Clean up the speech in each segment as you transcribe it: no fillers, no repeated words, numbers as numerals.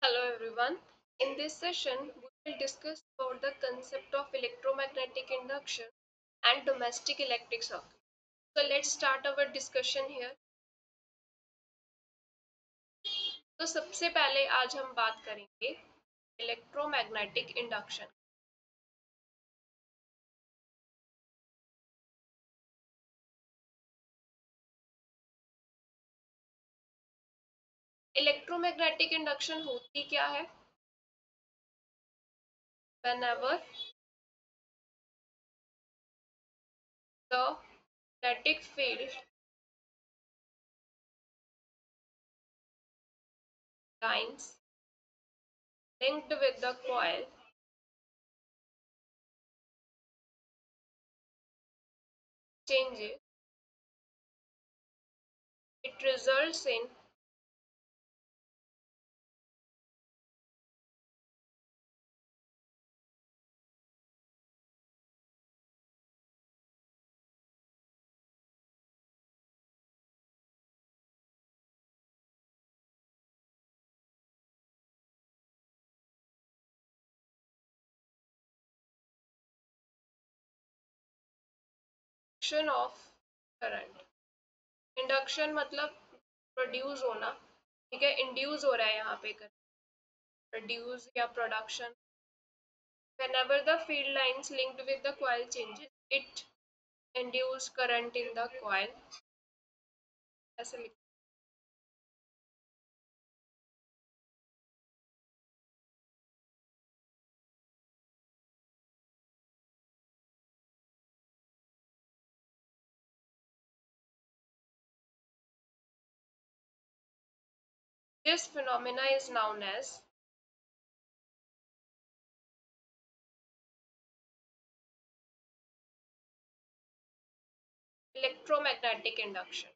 Hello everyone. In this session, we will discuss about the concept of electromagnetic induction and domestic electric circuit. So let's start our discussion here. तो सबसे पहले आज हम बात करेंगे electromagnetic induction. Electromagnetic induction होती क्या है? Whenever the magnetic field lines linked with the coil changes, it results in induction of current। Induction मतलब प्रोड्यूस होना, ठीक है, इंड्यूस हो रहा है यहाँ पे कर प्रोड्यूस या production. whenever the field lines linked with the coil changes, it induce current in the coil। ऐसे लिख this phenomena is known as electromagnetic induction।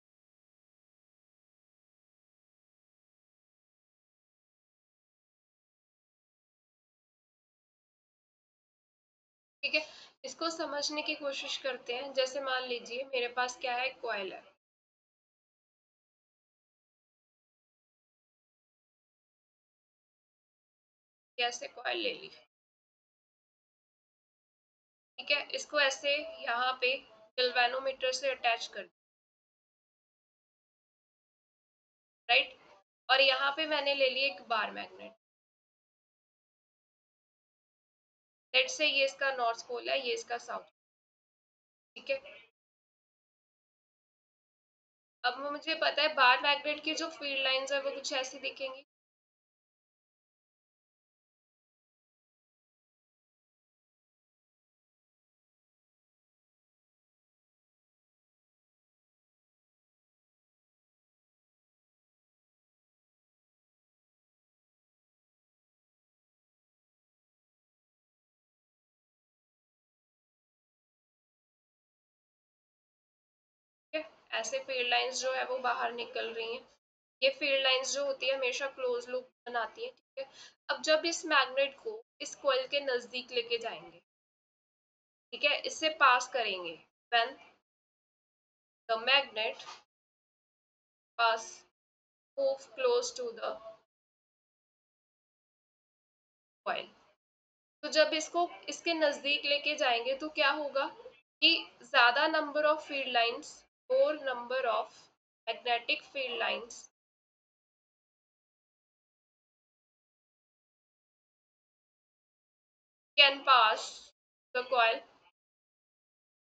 ठीक है, इसको समझने की कोशिश करते हैं। जैसे मान लीजिए मेरे पास क्या है, कॉइल है। कैसे कॉइल ले ली, ठीक है, इसको ऐसे यहाँ पे गैल्वेनोमीटर से अटैच कर, राइट। और यहाँ पे मैंने ले ली एक बार मैग्नेट। लेट्स से ये इसका नॉर्थ पोल है, ये इसका साउथ, ठीक है। अब मुझे पता है बार मैग्नेट की जो फील्ड लाइंस है वो कुछ ऐसी दिखेंगी। ठीक है, ऐसे फील्ड लाइंस जो है वो बाहर निकल रही हैं। ये फील्ड लाइंस जो होती है हमेशा क्लोज लूप बनाती है, ठीक है। अब जब इस मैग्नेट को इस कॉइल के नजदीक लेके जाएंगे, ठीक है, इससे पास करेंगे, when the magnet pass move close to the coil, तो जब इसको इसके नजदीक लेके जाएंगे तो क्या होगा कि ज्यादा number of field lines, more number of magnetic field lines can pass the coil,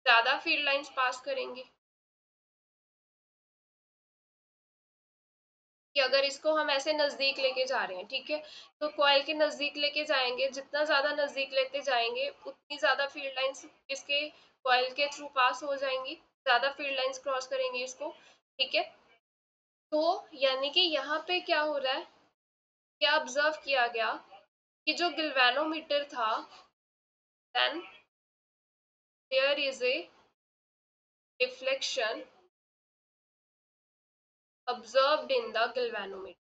ज्यादा फील्ड लाइंस पास करेंगे। कि अगर इसको हम ऐसे नजदीक लेके जा रहे हैं, ठीक है, तो कॉइल के नजदीक लेके जाएंगे, जितना ज्यादा नजदीक लेते जाएंगे उतनी ज्यादा फील्ड लाइंस इसके कॉइल के थ्रू पास हो जाएंगी, ज्यादा फील्ड लाइंस क्रॉस करेंगी इसको, ठीक है। तो यानी कि यहाँ पे क्या हो रहा है, क्या ऑब्जर्व किया गया कि जो गिल्वेनोमीटर था, then there is a deflection observed in the galvanometer।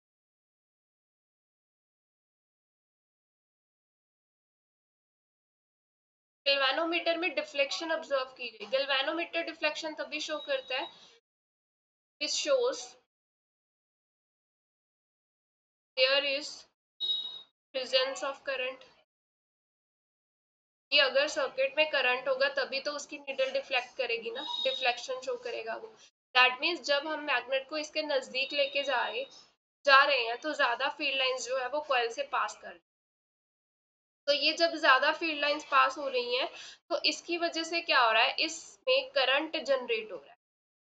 Galvanometer में डिफ्लेक्शन ऑब्जर्व की गई। गैल्वेनोमीटर डिफ्लेक्शन तभी शो करता है, this shows there is presence of current, कि अगर सर्किट में करंट होगा तभी तो उसकी नीडल डिफ्लेक्ट करेगी ना, डिफ्लेक्शन शो करेगा वो। दैट मीन्स जब हम मैग्नेट को इसके नजदीक लेके जा रहे हैं तो ज्यादा फील्ड लाइंस जो है वो कॉइल से पास कर, तो ये जब ज्यादा फील्ड लाइंस पास हो रही हैं तो इसकी वजह से क्या हो रहा है, इसमें करंट जनरेट हो रहा है।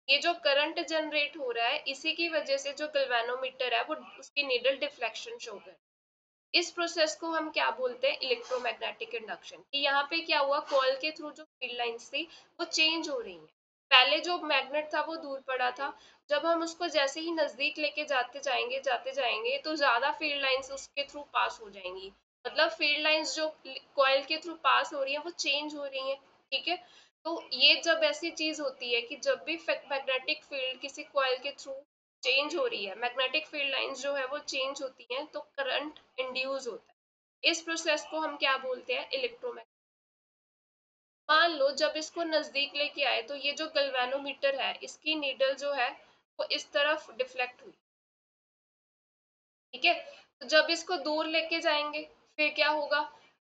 ये जो करंट जनरेट हो रहा है इसी की वजह से जो गैल्वेनोमीटर है वो उसकी नीडल डिफ्लेक्शन शो कर, इस प्रोसेस को हम क्या बोलते हैं, इलेक्ट्रोमैग्नेटिक इंडक्शन। कि यहाँ पे क्या हुआ, कॉइल के थ्रू जो फील्ड लाइंस थी वो चेंज हो रही हैं। पहले जो मैग्नेट था वो दूर पड़ा था, जब हम उसको जैसे ही नजदीक लेके जाते जाएंगे तो ज्यादा फील्ड लाइंस उसके थ्रू पास हो जाएंगी। मतलब फील्ड लाइंस जो कॉइल के थ्रू पास हो रही है वो चेंज हो रही है। ठीक है, तो ये जब ऐसी चीज होती है कि जब भी मैग्नेटिक फील्ड किसी कॉइल के थ्रू चेंज हो रही है, मैग्नेटिक फील्ड लाइंस जो है वो चेंज होती हैं तो करंट इंड्यूस होता है। इस प्रोसेस को हम क्या बोलते हैं, इलेक्ट्रोमैग्नेटिक। मान लो जब इसको नजदीक लेके आए तो ये जो गैल्वेनोमीटर है इसकी नीडल जो है वो इस तरफ डिफ्लेक्ट हुई। ठीक है, तो जब इसको दूर लेके जाएंगे फिर क्या होगा,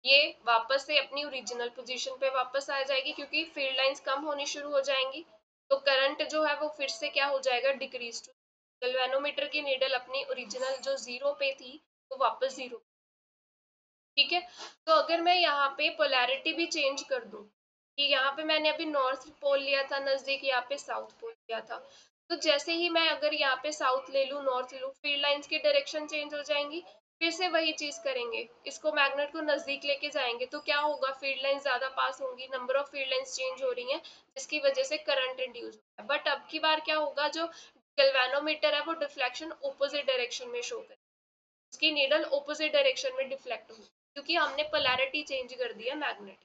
ये वापस से अपनी ओरिजिनल पोजीशन पे वापस आ जाएगी क्योंकि फील्ड लाइंस कम होनी शुरू हो जाएंगी। तो करंट जो है वो फिर से क्या हो जाएगा, डिक्रीज टू, गैल्वेनोमीटर की नीडल अपनी ओरिजिनल जो जीरो पे थी वो वापस जीरो। ठीक है, तो अगर मैं यहाँ पे पोलैरिटी भी चेंज कर दूं, कि यहाँ पे मैंने अभी नॉर्थ पोल लिया था नजदीक, यहाँ पे साउथ पोल लिया था, तो जैसे ही मैं अगर यहाँ पे साउथ ले लूँ नॉर्थ ले लूँ, फील्ड लाइंस की डायरेक्शन चेंज हो जाएंगी। फिर से वही चीज करेंगे, इसको मैग्नेट को नजदीक लेके जाएंगे तो क्या होगा, फील्ड लाइंस ज्यादा पास होंगी, number of field lines change हो रही है जिसकी वजह से करंट इंड्यूस होता है। बट अब की बार क्या होगा, जो गैल्वेनोमीटर है वो डिफ्लेक्शन ऑपोजिट डायरेक्शन में शो करेगा, उसकी नीडल ऑपोजिट डायरेक्शन में डिफ्लेक्ट होगी क्योंकि हमने पोलैरिटी चेंज कर दिया मैग्नेट।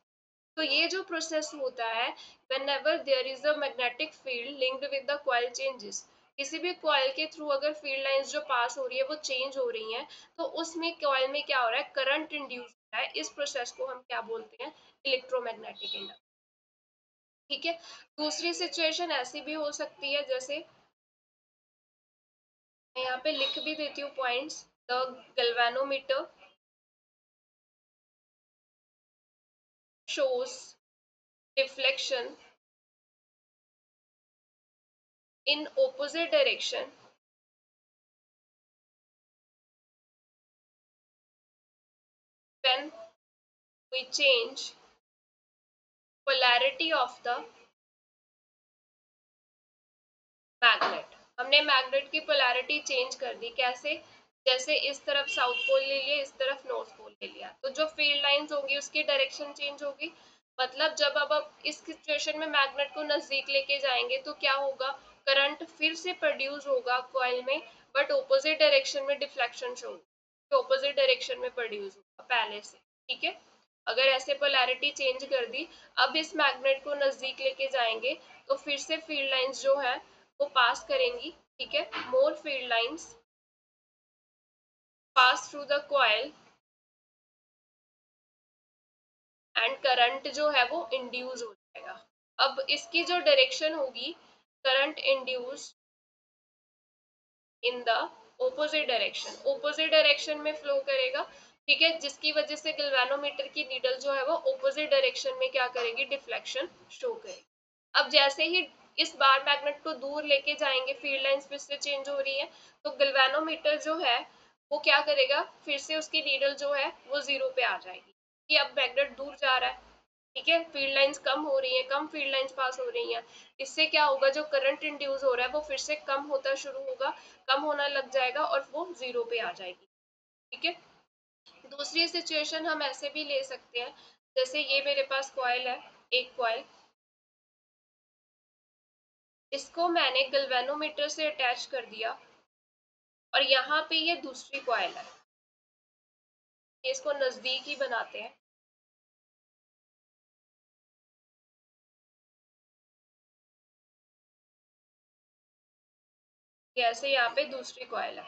तो ये जो प्रोसेस होता है, whenever there is a magnetic field linked with the coil changes, किसी भी कॉइल के थ्रू अगर फील्ड लाइंस जो पास हो रही है वो चेंज हो रही हैं तो उसमें कॉइल में क्या हो रहा है, करंट इंड्यूस हो रहा है। इस प्रोसेस को हम क्या बोलते हैं, इलेक्ट्रोमैग्नेटिक इंडक्शन। ठीक है, दूसरी सिचुएशन ऐसी भी हो सकती है, जैसे मैं यहाँ पे लिख भी देती हूँ points. The galvanometer shows deflection in opposite direction when we change polarity of the magnet. हमने मैग्नेट की पोलैरिटी चेंज कर दी, कैसे, जैसे इस तरफ साउथ पोल ले लिया, इस तरफ नॉर्थ पोल ले लिया, तो जो फील्ड लाइंस होंगी उसकी डायरेक्शन चेंज होगी। मतलब जब अब इस सिचुएशन में मैग्नेट को नजदीक लेके जाएंगे तो क्या होगा, करंट फिर से प्रोड्यूस होगा कॉइल में, बट ऑपोजिट डायरेक्शन में डिफ्लेक्शन शो होगा, ऑपोजिट डायरेक्शन में प्रोड्यूस होगा पहले से। ठीक है, अगर ऐसे पोलैरिटी चेंज कर दी, अब इस मैग्नेट को नजदीक लेके जाएंगे तो फिर से फील्ड लाइंस जो है वो पास करेंगी। ठीक है, more field lines pass through the coil and current जो है वो इंड्यूस हो जाएगा। अब इसकी जो डायरेक्शन होगी, current induce in the opposite direction, opposite direction में फ्लो करेगा। ठीक है, जिसकी वजह से गैल्वेनोमीटर की नीडल जो है वो ऑपोजिट डायरेक्शन में क्या करेगी, डिफ्लेक्शन शो करेगी। अब जैसे ही इस बार मैग्नेट को दूर लेके जाएंगे, फील्ड लाइंस फिर से चेंज हो रही है, तो गैल्वेनोमीटर जो है वो क्या करेगा, फिर से उसकी नीडल जो है वो जीरो पे आ जाएगी कि अब मैग्नेट दूर जा रहा है। ठीक है, फील्ड लाइंस कम हो रही है, कम फील्ड लाइंस पास हो रही हैं, इससे क्या होगा, जो करंट इंड्यूस हो रहा है वो फिर से कम होता शुरू होगा, कम होना लग जाएगा और वो जीरो पे आ जाएगी। ठीक है, दूसरी सिचुएशन हम ऐसे भी ले सकते हैं, जैसे ये मेरे पास कॉइल है, एक कॉइल, इसको मैंने गैल्वेनोमीटर से अटैच कर दिया और यहाँ पे ये दूसरी कॉइल है, इसको नजदीक ही बनाते हैं। ऐसे यहाँ पे दूसरी कॉइल है,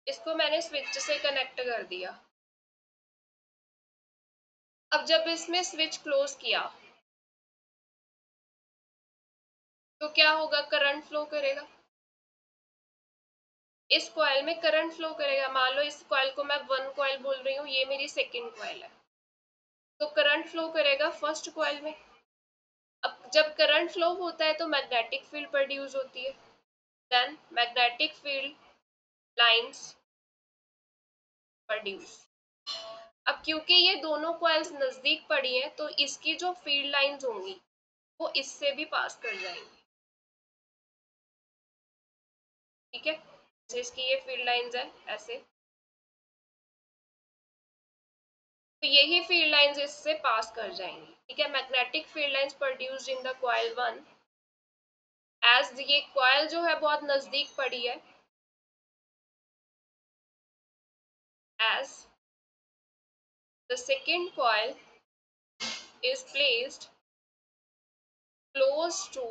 इसको मैंने स्विच से कनेक्ट कर दिया। अब जब इसमें स्विच क्लोज किया तो क्या होगा, करंट फ्लो करेगा, इस कॉइल में करंट फ्लो करेगा। मान लो इस कॉइल को मैं 1 कॉइल बोल रही हूँ, ये मेरी सेकेंड कॉइल है, तो करंट फ्लो करेगा फर्स्ट कॉइल में। अब जब करंट फ्लो होता है तो मैग्नेटिक फील्ड प्रोड्यूस होती है, then magnetic field lines produce. अब क्योंकि ये दोनों कॉइल्स नजदीक पड़ी हैं तो इसकी जो फील्ड लाइंस होंगी वो इससे भी पास कर जाएंगी, ठीक है। जैसे इसकी ये फील्ड लाइंस है ऐसे, तो यही फील्ड लाइंस इससे पास कर जाएंगी, ठीक है। Magnetic field lines produced in the coil 1, as ये कॉइल जो है बहुत नजदीक पड़ी है, as the second coil is placed close to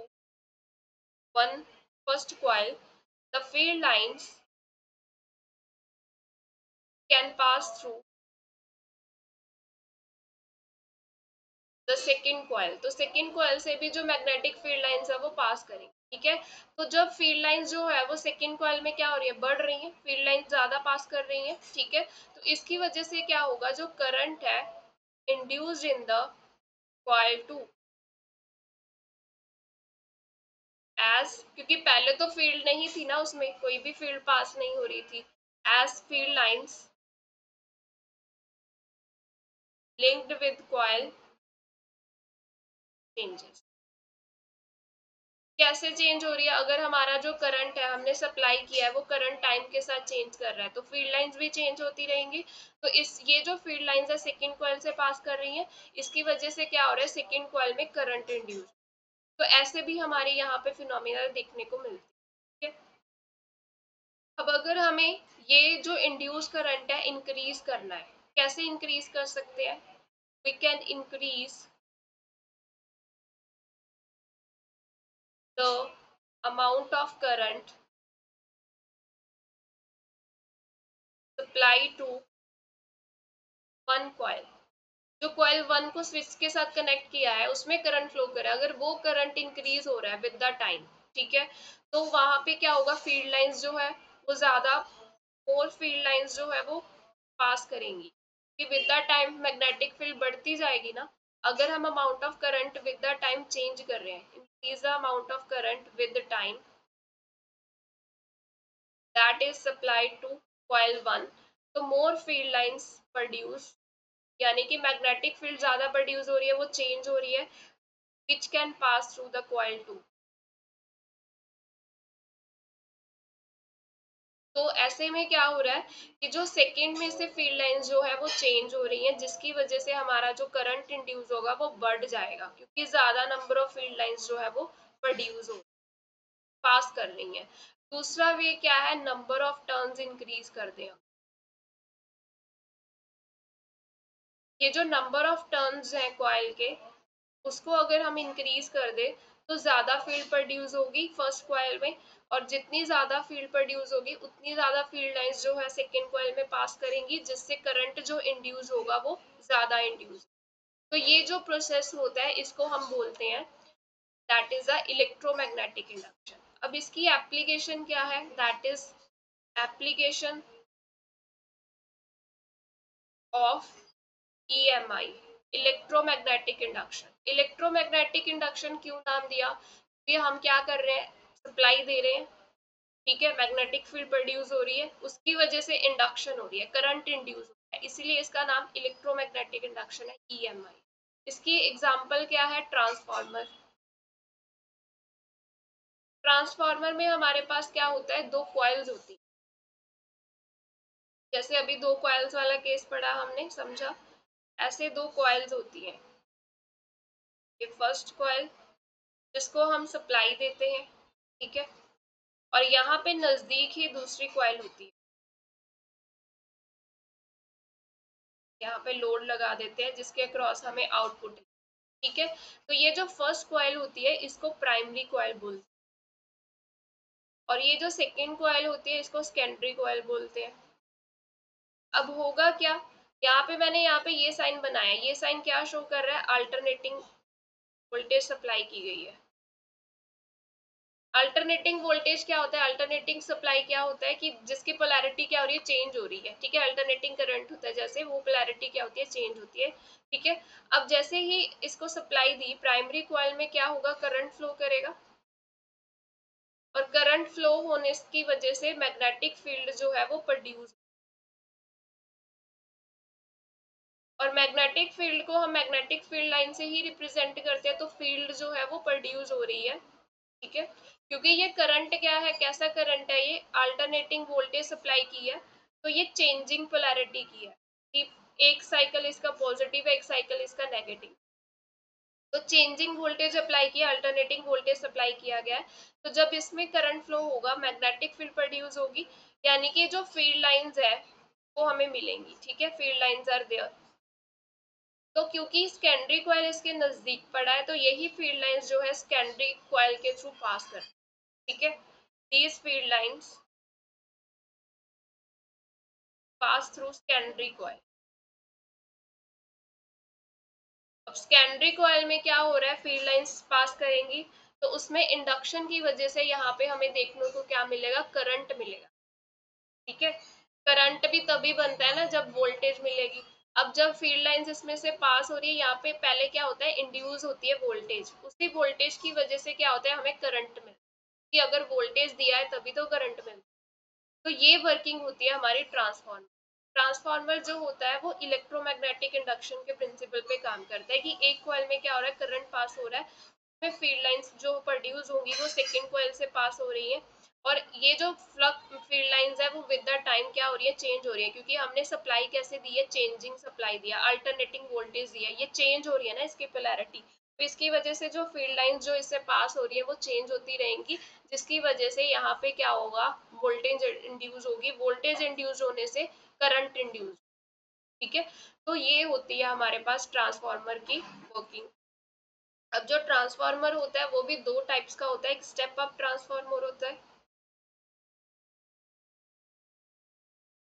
one first coil, the field lines can pass through the second coil. तो सेकेंड कॉइल से भी जो मैग्नेटिक फील्ड लाइंस है वो पास करेंगे, ठीक है। तो जब फील्ड लाइंस जो है वो सेकेंड कॉइल में क्या हो रही है, बढ़ रही है, फील्ड लाइंस ज्यादा पास कर रही है, ठीक है। तो इसकी वजह से क्या होगा, जो करंट है induced in the coil 2, as, क्योंकि पहले तो फील्ड नहीं थी ना, उसमें कोई भी फील्ड पास नहीं हो रही थी, as field lines linked with coil changes। कैसे चेंज हो रही है, अगर हमारा जो करंट है हमने सप्लाई किया है वो करंट टाइम के साथ चेंज कर रहा है तो फील्ड लाइंस भी चेंज होती रहेंगी। तो इस ये जो फील्ड लाइंस है सेकंड कॉइल से पास कर रही है, इसकी वजह से क्या हो रहा है, सेकंड कॉइल में करंट इंड्यूस। तो ऐसे भी हमारे यहाँ पे फिनोमिना देखने को मिलती है, ठीक है। अब अगर हमें ये जो इंड्यूस करंट है इंक्रीज करना है, कैसे इंक्रीज कर सकते हैं, we can increase the amount of current supply to one coil। जो कॉइल 1 को स्विच के साथ कनेक्ट किया है उसमें करंट फ्लो कर रहा है, अगर वो करंट इंक्रीज हो रहा है विद द टाइम, ठीक है, तो वहां पे क्या होगा, फील्ड लाइंस जो है वो ज्यादा, और फील्ड लाइंस जो है वो पास करेंगी कि with the time magnetic field बढ़ती जाएगी ना। अगर हम amount of current with the time change कर रहे हैं, increase the amount of current with the time that is supplied to coil 1, तो more field lines produce, यानी कि मैग्नेटिक फील्ड ज्यादा प्रोड्यूस हो रही है, वो चेंज हो रही है, which can pass through the coil 2। तो ऐसे में क्या हो रहा है कि जो सेकेंड में से फील्ड लाइंस जो है वो चेंज हो रही है, जिसकी वजह से हमारा जो करंट इंड्यूस होगा वो बढ़ जाएगा, क्योंकि ज्यादा नंबर ऑफ फील्ड लाइंस जो है वो प्रोड्यूस हो, पास कर रही है। दूसरा वे क्या है, नंबर ऑफ टर्न्स इंक्रीज कर दें। ये जो नंबर ऑफ टर्न्स हैं कॉइल के, उसको अगर हम इंक्रीज कर दे तो ज्यादा फील्ड प्रोड्यूस होगी फर्स्ट कॉइल में, और जितनी ज्यादा फील्ड प्रोड्यूस होगी उतनी ज्यादा फील्ड लाइंस जो है सेकेंड कॉइल में पास करेंगी, जिससे करंट जो इंड्यूस होगा वो ज्यादा इंड्यूस। तो ये जो प्रोसेस होता है इसको हम बोलते हैं that is a electromagnetic induction. अब इसकी एप्लीकेशन क्या है, that is application of EMI, electromagnetic induction. Electromagnetic induction क्यों नाम दिया, ये हम क्या कर रहे हैं, सप्लाई दे रहे हैं, ठीक है, मैग्नेटिक फील्ड प्रोड्यूस हो रही है, उसकी वजह से इंडक्शन हो रही है, करंट इंड्यूस हो रहा है, इसीलिए इसका नाम इलेक्ट्रोमैग्नेटिक इंडक्शन है, EMI। इसकी एग्जांपल क्या है, ट्रांसफार्मर। ट्रांसफार्मर में हमारे पास क्या होता है, दो कॉइल्स होती है, जैसे अभी दो कॉइल्स वाला केस पढ़ा हमने, समझा, ऐसे दो कॉइल्स होती हैं। ये फर्स्ट कॉइल जिसको हम सप्लाई देते हैं, ठीक है, और यहाँ पे नजदीक ही दूसरी कॉइल होती है, यहाँ पे लोड लगा देते हैं जिसके अक्रॉस हमें आउटपुट है, ठीक है। तो ये जो फर्स्ट कॉइल होती है इसको प्राइमरी कॉइल बोलते हैं, और ये जो सेकेंड कॉइल होती है इसको सेकेंडरी कॉइल बोलते हैं। अब होगा क्या, यहाँ पे मैंने यहाँ पे ये साइन बनाया, ये साइन क्या शो कर रहा है, अल्टरनेटिंग वोल्टेज सप्लाई की गई है। अल्टरनेटिंग वोल्टेज क्या होता है, अल्टरनेटिंग सप्लाई क्या होता है कि जिसकी पोलैरिटी क्या हो रही है, चेंज हो रही है, ठीक है। अल्टरनेटिंग करंट होता है जैसे, वो पोलैरिटी क्या होती है, चेंज होती है, ठीक है। अब जैसे ही इसको सप्लाई दी, प्राइमरी कॉइल में क्या होगा, करंट फ्लो करेगा, और करंट फ्लो होने की वजह से मैग्नेटिक फील्ड जो है वो प्रोड्यूस, और मैग्नेटिक फील्ड को हम मैग्नेटिक फील्ड लाइन से ही रिप्रेजेंट करते हैं, तो फील्ड जो है वो प्रोड्यूस हो रही है, ठीक है। क्योंकि ये करंट क्या है, कैसा करंट है, ये अल्टरनेटिंग वोल्टेज सप्लाई की है, तो ये चेंजिंग पोलैरिटी की है कि एक साइकिल इसका पॉजिटिव है, एक साइकिल इसका नेगेटिव, तो चेंजिंग वोल्टेज अप्लाई किया, अल्टरनेटिंग वोल्टेज सप्लाई किया गया है। तो जब इसमें करंट फ्लो होगा, मैग्नेटिक फील्ड प्रोड्यूस होगी, यानी कि जो फील्ड लाइंस है वो हमें मिलेंगी, ठीक है, फील्ड लाइंस आर देयर। तो क्योंकि सेकेंडरी कॉइल इसके नजदीक पड़ा है, तो यही फील्ड लाइंस जो है सेकेंडरी कॉइल के थ्रू पास कर, ठीक है। These field lines pass through secondary coil. अब सेकेंडरी कॉइल में क्या हो रहा है, फील्ड लाइंस पास करेंगी, तो उसमें इंडक्शन की वजह से यहाँ पे हमें देखने को क्या मिलेगा, करंट मिलेगा, ठीक है। करंट भी तभी बनता है ना जब वोल्टेज मिलेगी। अब जब फील्ड लाइंस इसमें से पास हो रही है, यहाँ पे पहले क्या होता है, इंड्यूस होती है वोल्टेज, उसी वोल्टेज की वजह से क्या होता है, हमें करंट मिलता है, कि अगर वोल्टेज दिया है तभी तो करंट मिलता है। तो ये वर्किंग होती है हमारी ट्रांसफार्मर। ट्रांसफार्मर जो होता है वो इलेक्ट्रोमैग्नेटिक इंडक्शन के प्रिंसिपल पे काम करता है, कि एक कॉइल में क्या हो रहा है, करंट पास हो रहा है, उसमें फील्ड लाइंस जो प्रोड्यूस होंगी वो सेकंड कॉइल से पास हो रही है, और ये जो फ्लक्स फील्ड लाइंस है वो विद द टाइम क्या हो रही है, चेंज हो रही है, क्योंकि हमने सप्लाई कैसे दी है, चेंजिंग सप्लाई दिया, अल्टरनेटिंग वोल्टेज दिया, ये चेंज हो रही है ना इसकी पोलैरिटी, तो इसकी वजह से जो फील्ड लाइंस जो इससे पास हो रही है वो चेंज होती रहेंगी, जिसकी वजह से यहाँ पे क्या होगा, वोल्टेज इंड्यूस होगी, वोल्टेज इंड्यूस होने से करंट इंड्यूस, ठीक है। तो ये होती है हमारे पास ट्रांसफार्मर की वर्किंग। अब जो ट्रांसफार्मर होता है वो भी दो टाइप्स का होता है, एक स्टेप अप ट्रांसफार्मर होता है,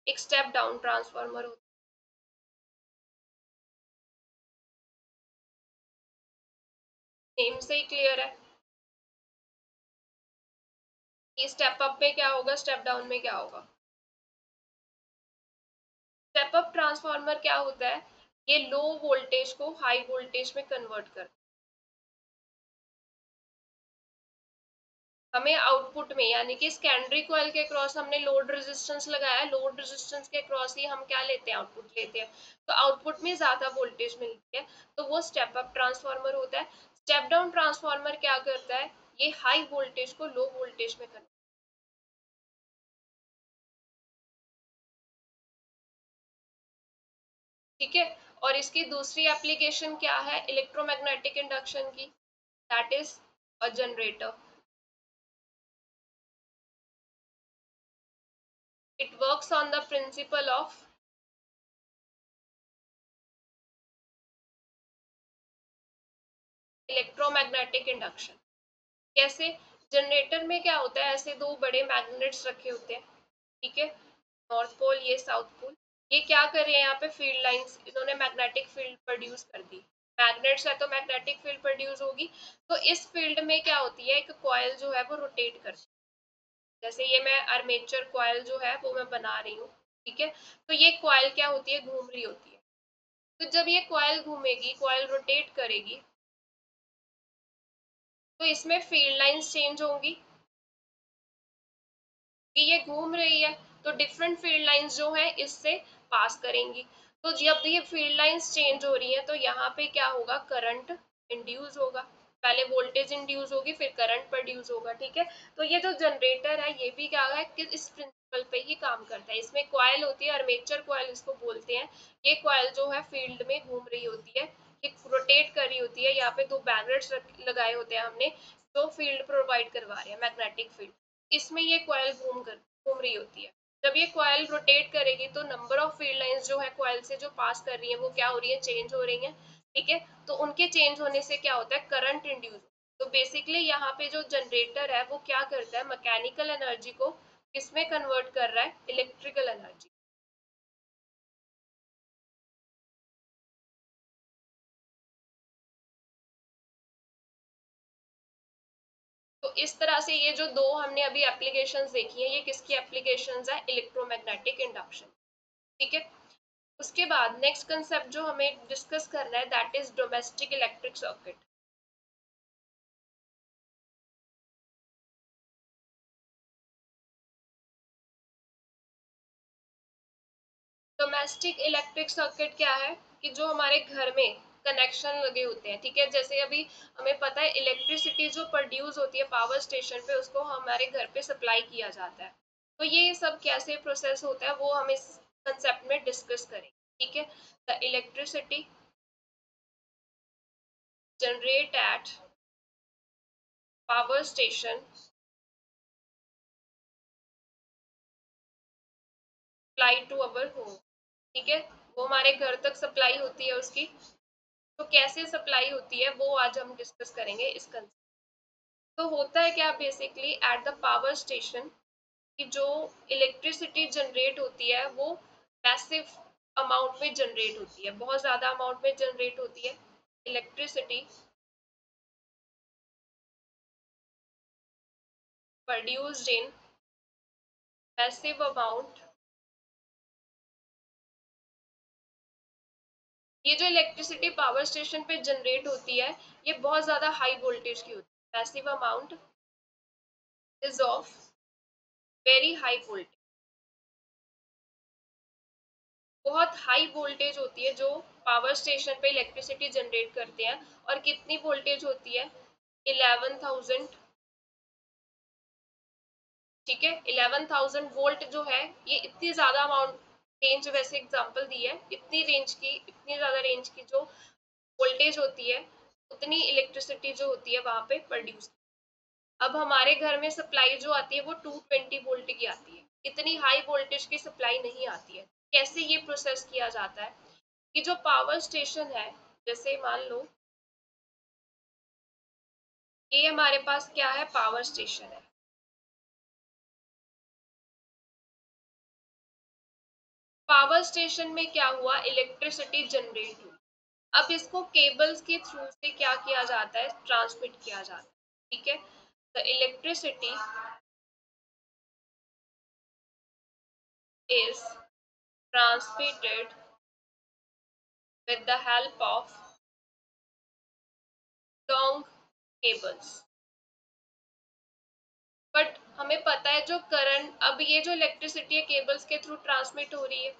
एक स्टेप डाउन ट्रांसफार्मर होता है। नेम से ही क्लियर है कि स्टेप अप में क्या होगा, स्टेप डाउन में क्या होगा। स्टेप अप ट्रांसफार्मर क्या होता है, ये लो वोल्टेज को हाई वोल्टेज में कन्वर्ट कर, हमें आउटपुट में, यानी कि सेकेंडरी कॉइल के क्रॉस हमने लोड रेजिस्टेंस लगाया, लोड रेजिस्टेंस के क्रॉस ही हम क्या लेते हैं, आउटपुट लेते हैं, तो आउटपुट में ज्यादा वोल्टेज मिलती है, तो वो स्टेप अप ट्रांसफार्मर होता है। स्टेप डाउन ट्रांसफार्मर क्या करता है, ये हाई वोल्टेज को लो वोल्टेज में कन्वर्ट, ठीक है। और इसकी दूसरी एप्लीकेशन क्या है, इलेक्ट्रोमैग्नेटिक इंडक्शन की, that is a generator. It works on the principle of electromagnetic induction. कैसे, जनरेटर में क्या होता है, ऐसे दो बड़े मैग्नेट्स रखे होते हैं, ठीक है, नॉर्थ पोल, ये साउथ पोल, ये क्या कर रहे हैं, यहाँ पे फील्ड लाइंस, इन्होंने मैग्नेटिक फील्ड प्रोड्यूस कर दी, मैग्नेट्स है तो मैग्नेटिक फील्ड प्रोड्यूस होगी, तो इस फील्ड में क्या होती है, एक कॉइल जो है वो रोटेट करती है, जैसे ये मैं आर्मेचर कॉइल जो है वो मैं बना रही हूँ, ठीक है। तो ये कॉइल क्या होती है, घूम रही होती है, तो जब ये कॉइल घूमेगी, कॉइल रोटेट करेगी, तो इसमें फील्ड लाइंस चेंज होंगी, कि ये घूम रही है, तो डिफरेंट फील्ड लाइंस जो है इससे पास करेंगी, तो जब ये फील्ड लाइंस चेंज हो रही है तो यहाँ पे क्या होगा, करंट इंड्यूस होगा, पहले वोल्टेज इंड्यूस होगी फिर करंट प्रोड्यूस होगा, ठीक है। तो ये जो जनरेटर है ये भी क्या है कि इस प्रिंसिपल पे ही काम करता है, इसमें कॉइल होती है, आर्मेचर कॉइल इसको बोलते हैं, ये कॉइल जो है फील्ड में घूम रही होती है, ये रोटेट कर रही होती है, यहाँ पे दो मैग्नेट्स लगाए होते हैं हमने, जो फील्ड प्रोवाइड करवा रहे हैं, मैग्नेटिक फील्ड, इसमें ये कॉइल घूम रही होती है। जब ये कॉइल रोटेट करेगी तो नंबर ऑफ फील्ड लाइंस जो है कॉइल से जो पास कर रही है वो क्या हो रही है, चेंज हो रही है, ठीक है। तो उनके चेंज होने से क्या होता है, करंट इंड्यूस, तो बेसिकली यहाँ पे जो जनरेटर है वो क्या करता है, मैकेनिकल एनर्जी को किसमें कन्वर्ट कर रहा है, इलेक्ट्रिकल एनर्जी, इस तरह से ये जो दो हमने अभी एप्लीकेशंस देखी हैं, ये किसकी एप्लीकेशंस है? Electromagnetic induction. ठीक है। उसके बाद नेक्स्ट कंसेप्ट जो हमें डिस्कस करना है that is domestic electric circuit. Domestic electric circuit क्या है कि जो हमारे घर में कनेक्शन लगे होते हैं, ठीक है, जैसे अभी हमें पता है इलेक्ट्रिसिटी जो प्रोड्यूस होती है पावर स्टेशन पे उसको हमारे घर पे सप्लाई किया जाता है। तो ये सब कैसे प्रोसेस होता है वो हम इस कंसेप्ट में डिस्कस करेंगे। ठीक है। The electricity generate at power station supply to our home. ठीक है। वो हमारे घर तक सप्लाई होती है उसकी। तो कैसे सप्लाई होती है वो आज हम डिस्कस करेंगे इस कंसेप्ट। तो होता है क्या basically at the power station कि जो इलेक्ट्रिसिटी जनरेट होती है वो मैसिव अमाउंट में जनरेट होती है, बहुत ज़्यादा अमाउंट में जनरेट होती है electricity produced in massive amount. ये जो इलेक्ट्रिसिटी पावर स्टेशन पे जनरेट होती है ये बहुत ज़्यादा हाई वोल्टेज की होती है। Massive amount is of very high voltage. बहुत हाई वोल्टेज होती है जो पावर स्टेशन पे इलेक्ट्रिसिटी जनरेट करते हैं। और कितनी वोल्टेज होती है? 11,000। ठीक है। 11,000 वोल्ट जो है ये इतनी ज्यादा अमाउंट रेंज, वैसे एग्जांपल दी है, इतनी रेंज की, इतनी ज्यादा रेंज की जो वोल्टेज होती है उतनी इलेक्ट्रिसिटी जो होती है वहां पे प्रोड्यूस। अब हमारे घर में सप्लाई जो आती है वो 220 वोल्ट की आती है, इतनी हाई वोल्टेज की सप्लाई नहीं आती है। कैसे ये प्रोसेस किया जाता है कि जो पावर स्टेशन है, जैसे मान लो ये हमारे पास क्या है? पावर स्टेशन है। पावर स्टेशन में क्या हुआ? इलेक्ट्रिसिटी जनरेट हुई। अब इसको केबल्स के थ्रू से क्या किया जाता है? ट्रांसमिट किया जाता है। ठीक है। The electricity is transmitted with the help of long cables. But हमें पता है जो करंट, अब ये जो इलेक्ट्रिसिटी है केबल्स के थ्रू ट्रांसमिट हो रही है,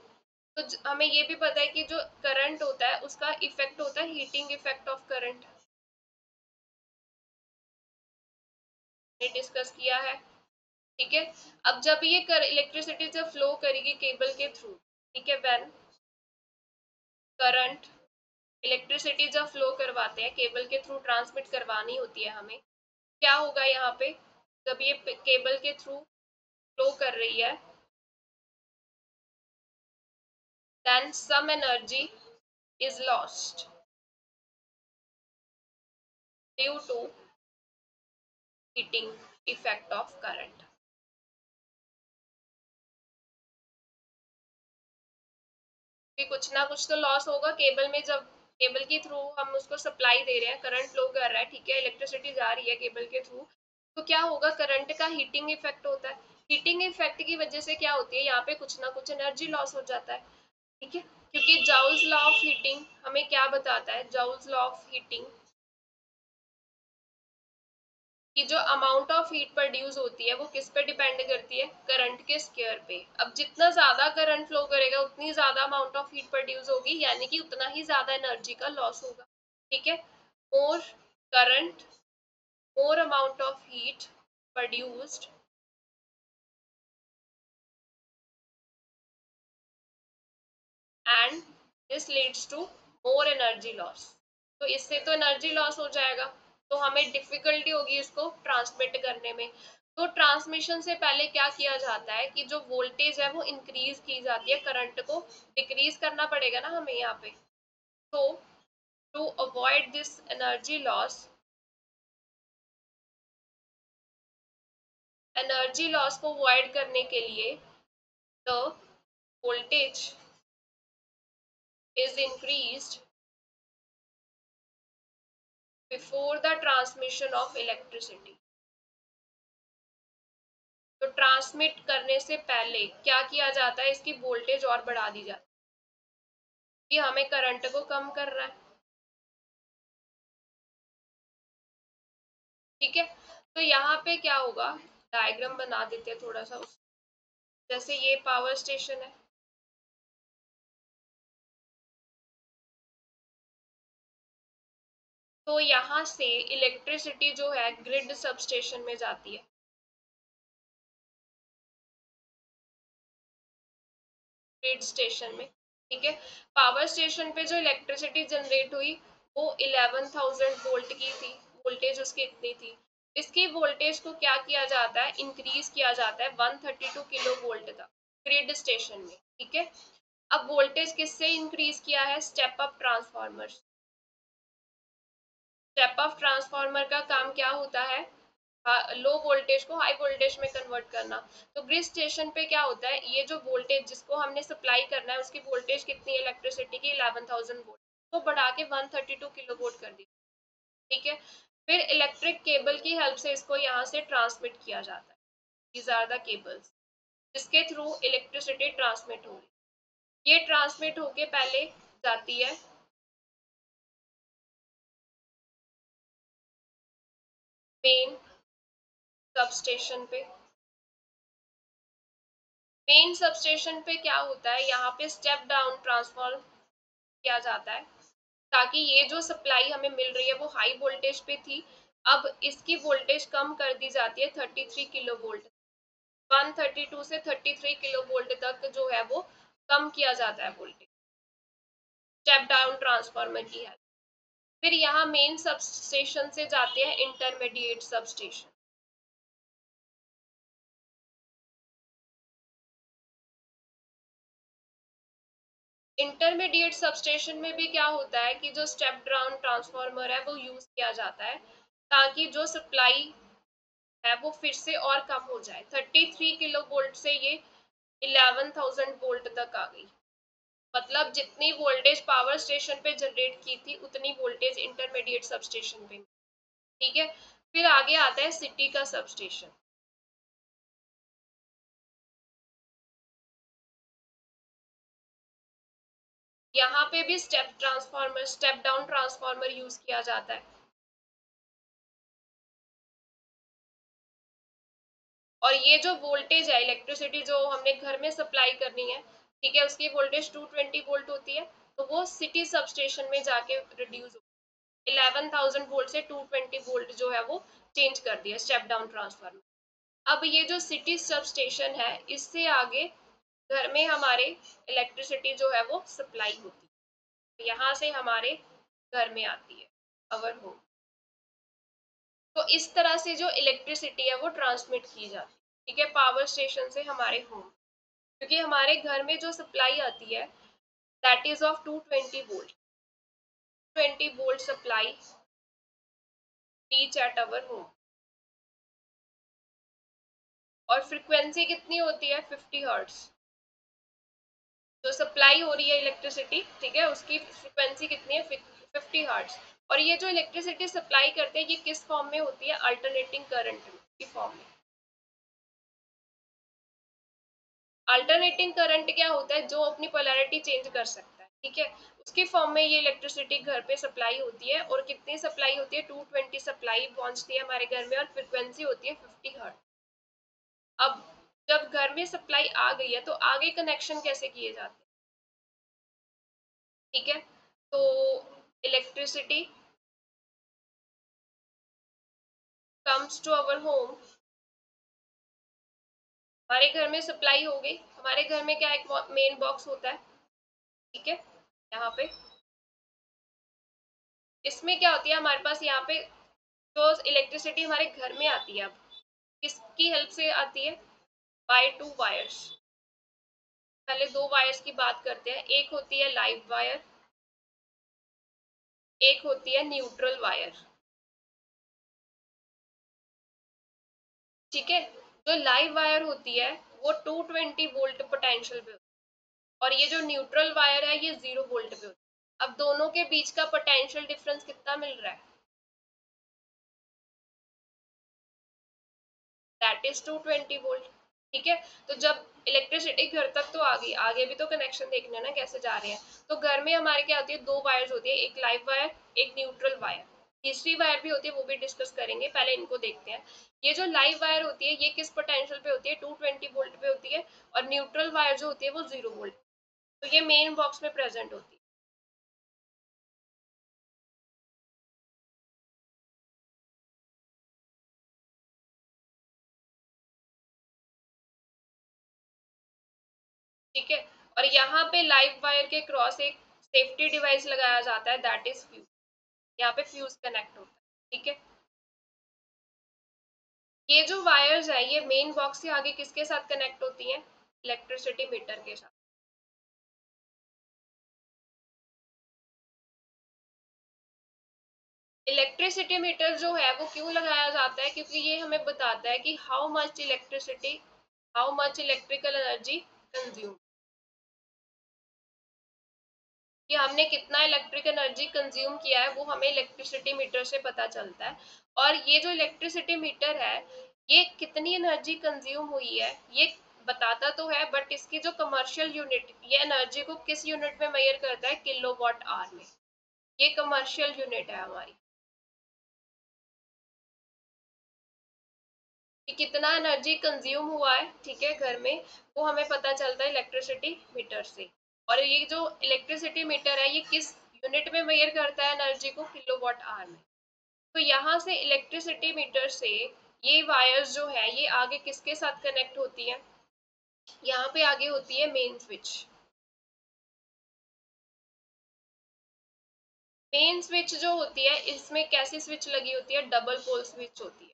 तो हमें ये भी पता है कि जो करंट होता है उसका इफेक्ट होता है हीटिंग इफेक्ट ऑफ करंट, ने डिस्कस किया है। ठीक है। अब जब ये इलेक्ट्रिसिटी जब फ्लो करेगी केबल के थ्रू, ठीक है, व्हेन करंट, इलेक्ट्रिसिटी जब फ्लो करवाते हैं केबल के थ्रू, ट्रांसमिट करवानी होती है हमें, क्या होगा यहाँ पे? जब ये केबल के थ्रू फ्लो कर रही है then some energy is lost due to heating effect of current. कि कुछ ना कुछ तो लॉस होगा केबल में, जब केबल के थ्रू हम उसको सप्लाई दे रहे हैं, करंट फ्लो कर रहा है, ठीक है, इलेक्ट्रिसिटी जा रही है केबल के थ्रू, तो क्या होगा? करंट का हीटिंग इफेक्ट होता है। हीटिंग इफेक्ट की वजह से क्या होती है? यहाँ पे कुछ ना कुछ एनर्जी लॉस हो जाता है। ठीक है। क्योंकि जाउल्स लॉ ऑफ हीटिंग हमें क्या बताता है? जाउल्स लॉ ऑफ हीटिंग कि जो अमाउंट ऑफ हीट प्रोड्यूस होती है वो किस पे डिपेंड करती है? करंट के स्क्वायर पे। अब जितना ज्यादा करंट फ्लो करेगा उतनी ज्यादा अमाउंट ऑफ हीट प्रोड्यूस होगी, यानी कि उतना ही ज्यादा एनर्जी का लॉस होगा। ठीक है। More current, more amount of heat produced and this leads to more energy loss. तो इससे तो एनर्जी लॉस हो जाएगा, तो हमें डिफिकल्टी होगी इसको ट्रांसमिट करने में। तो ट्रांसमिशन से पहले क्या किया जाता है कि जो वोल्टेज है वो इंक्रीज की जाती है, करंट को डिक्रीज करना पड़ेगा ना हमें यहाँ पे। तो to avoid this energy loss, energy loss को अवॉइड करने के लिए the voltage is increased before the transmission of electricity. तो ट्रांसमिट करने से पहले क्या किया जाता है, इसकी वोल्टेज और बढ़ा दी जाती है कि हमें करंट को कम करना है। ठीक है, तो यहाँ पे क्या होगा, डायग्राम बना देते हैं थोड़ा सा उस, जैसे ये पावर स्टेशन है, तो यहाँ से इलेक्ट्रिसिटी जो है ग्रिड सबस्टेशन में जाती है, ग्रिड स्टेशन में। ठीक है, पावर स्टेशन पे जो इलेक्ट्रिसिटी जनरेट हुई वो 11,000 वोल्ट की थी, वोल्टेज उसकी इतनी थी। इसकी वोल्टेज को क्या किया जाता है, इंक्रीज किया जाता है 132 किलो वोल्ट तक ग्रिड स्टेशन में। ठीक है, अब वोल्टेज किससे इंक्रीज किया है, step up transformer. Step up transformer का काम क्या होता है, लो वोल्टेज को हाई वोल्टेज में कन्वर्ट करना। तो ग्रिड स्टेशन पे क्या होता है, ये जो वोल्टेज जिसको हमने सप्लाई करना है उसकी वोल्टेज कितनी है इलेक्ट्रिसिटी की, 11,000 वोल्ट, तो बढ़ा के 132 किलो वोल्ट कर दी। ठीक है, फिर इलेक्ट्रिक केबल की हेल्प से इसको यहाँ से ट्रांसमिट किया जाता है। दीज आर द केबल्स जिसके थ्रू इलेक्ट्रिसिटी ट्रांसमिट होगी। ये ट्रांसमिट होके पहले जाती है मेन सबस्टेशन पे। मेन सबस्टेशन पे क्या होता है, यहाँ पे स्टेप डाउन ट्रांसफॉर्म किया जाता है ताकि ये जो सप्लाई हमें मिल रही है वो हाई वोल्टेज पे थी, अब इसकी वोल्टेज कम कर दी जाती है 33 किलो वोल्ट, 132 से 33 किलो वोल्ट तक जो है वो कम किया जाता है वोल्टेज, स्टेप डाउन ट्रांसफार्मर की है। फिर यहाँ मेन सब स्टेशन से जाते हैं intermediate sub station. Intermediate substation में भी क्या होता है कि जो स्टेप डाउन ट्रांसफार्मर है वो यूज किया जाता है ताकि जो सप्लाई है वो फिर से और कम हो जाए, 33 किलो वोल्ट से ये 11,000 वोल्ट तक आ गई। मतलब जितनी वोल्टेज पावर स्टेशन पे जनरेट की थी उतनी वोल्टेज इंटरमीडिएट सबस्टेशन पे। ठीक है, फिर आगे आता है सिटी का सबस्टेशन। यहाँ पे भी स्टेप डाउन ट्रांसफार्मर यूज किया जाता है, और ये जो वोल्टेज है इलेक्ट्रिसिटी जो हमने घर में सप्लाई करनी है, ठीक है, उसकी वोल्टेज 220 वोल्ट होती है, तो वो सिटी सबस्टेशन में जाके रिड्यूस हो, 11,000 वोल्ट से 220 वोल्ट जो है वो चेंज कर दिया स्टेप डाउन ट्रांसफार्मर। अब ये जो सिटी सबस्टेशन है इससे आगे घर में हमारे इलेक्ट्रिसिटी जो है वो सप्लाई होती है, यहाँ से हमारे घर में आती है अवर होम। तो इस तरह से जो इलेक्ट्रिसिटी है वो ट्रांसमिट की जाती है, ठीक है, पावर स्टेशन से हमारे होम, क्योंकि हमारे घर में जो सप्लाई आती है that is of 220 volt supply reach at our home. और फ्रीक्वेंसी कितनी होती है, 50 हर्ट्ज, जो सप्लाई हो रही है इलेक्ट्रिसिटी, ठीक है, उसकी फ्रीक्वेंसी कितनी है, 50 हर्ट्ज। और ये जो इलेक्ट्रिसिटी सप्लाई करते हैं ये किस फॉर्म में होती है, अल्टरनेटिंग करंट की फॉर्म में। अल्टरनेटिंग करंट क्या होता है, जो अपनी पोलैरिटी चेंज कर सकता है, ठीक है, उसके फॉर्म में ये इलेक्ट्रिसिटी घर पे सप्लाई होती है। और कितनी सप्लाई होती है, 220 सप्लाई पहुंचती है हमारे घर में, और फ्रिक्वेंसी होती है 50 हर्ट्ज। अब जब घर में सप्लाई आ गई है तो आगे कनेक्शन कैसे किए जाते हैं, ठीक है, तो electricity comes to our home, हमारे घर में सप्लाई हो गई, हमारे घर में क्या एक मेन बॉक्स होता है, ठीक है, यहाँ पे इसमें क्या होती है हमारे पास, यहाँ पे जो इलेक्ट्रिसिटी हमारे घर में आती है अब किसकी हेल्प से आती है, बाय टू वायर्स। पहले दो वायर्स की बात करते हैं, एक होती है लाइव वायर, एक होती है न्यूट्रल वायर। ठीक है, जो लाइव वायर होती है वो 220 वोल्ट पोटेंशियल पे होती है, और ये जो न्यूट्रल वायर है ये 0 वोल्ट पे होती है। अब दोनों के बीच का पोटेंशियल डिफरेंस कितना मिल रहा है, दैट इज 220 वोल्ट। ठीक है, तो जब इलेक्ट्रिसिटी घर तक तो आ गई, आगे भी तो कनेक्शन देखना है ना कैसे जा रहे हैं। तो घर में हमारे क्या होती है, दो वायर्स होती है, एक लाइव वायर, एक न्यूट्रल वायर। तीसरी वायर भी होती है, वो भी डिस्कस करेंगे, पहले इनको देखते हैं। ये जो लाइव वायर होती है ये किस पोटेंशियल पे होती है, 220 वोल्ट पे होती है। और न्यूट्रल वायर जो होती है वो 0 वोल्ट। तो ये मेन बॉक्स में प्रेजेंट होती है। ठीक है, और यहाँ पे लाइव वायर के क्रॉस एक सेफ्टी डिवाइस लगाया जाता है, दैट इज फ्यूज। यहाँ पे फ्यूज कनेक्ट होता है। ठीक है, ये जो वायर्स है ये मेन बॉक्स से आगे किसके साथ कनेक्ट होती हैं, इलेक्ट्रिसिटी मीटर के साथ। इलेक्ट्रिसिटी मीटर जो है वो क्यों लगाया जाता है, क्योंकि ये हमें बताता है कि how much electrical energy consume, कि हमने कितना इलेक्ट्रिक एनर्जी कंज्यूम किया है वो हमें इलेक्ट्रिसिटी मीटर से पता चलता है। और ये जो इलेक्ट्रिसिटी मीटर है ये कितनी एनर्जी कंज्यूम हुई है ये बताता तो है, बट इसकी जो कमर्शियल यूनिट, ये एनर्जी को किस यूनिट में मेजर करता है, किलोवाट आवर में। ये कमर्शियल यूनिट है हमारी, कि कितना एनर्जी कंज्यूम हुआ है, ठीक है, घर में, वो हमें पता चलता है इलेक्ट्रिसिटी मीटर से। और ये जो इलेक्ट्रिसिटी मीटर है ये किस यूनिट में मेजर करता है एनर्जी को, किलोवाट आवर में। तो यहाँ से इलेक्ट्रिसिटी मीटर से ये वायर्स जो है ये आगे किसके साथ कनेक्ट होती है, यहाँ पे आगे होती है मेन स्विच। मेन स्विच जो होती है इसमें कैसी स्विच लगी होती है, डबल पोल स्विच होती है।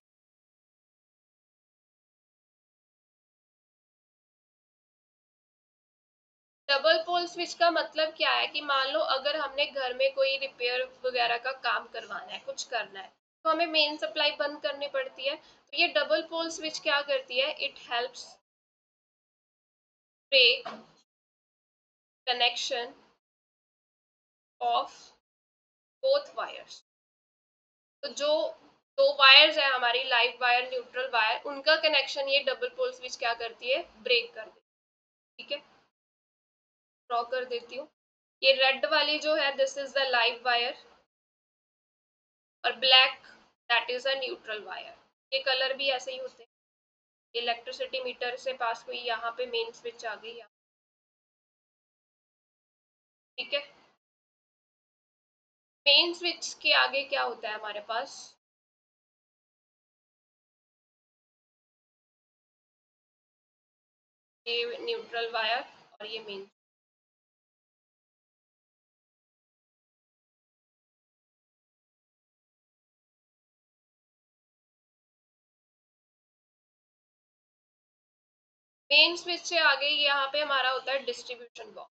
डबल पोल स्विच का मतलब क्या है, कि मान लो अगर हमने घर में कोई रिपेयर वगैरह का काम करवाना है, कुछ करना है, तो हमें मेन सप्लाई बंद करनी पड़ती है। तो ये डबल पोल स्विच क्या करती है, it helps break connection of both wires. तो जो दो वायर्स है हमारी, लाइव वायर न्यूट्रल वायर, उनका कनेक्शन ये डबल पोल स्विच क्या करती है, ब्रेक कर देती है। ठीक है, ड्रॉ कर देती हूँ। ये रेड वाली जो है this is the live wire, और black that is a neutral wire. ये कलर भी ऐसे ही होते हैं। इलेक्ट्रिसिटी मीटर से पास हुई, यहाँ पे मेन स्विच आ गई। ठीक है, मेन स्विच के आगे क्या होता है हमारे पास, ये न्यूट्रल वायर और ये मेन स्विच से आगे यहाँ पे हमारा होता है डिस्ट्रीब्यूशन बॉक्स।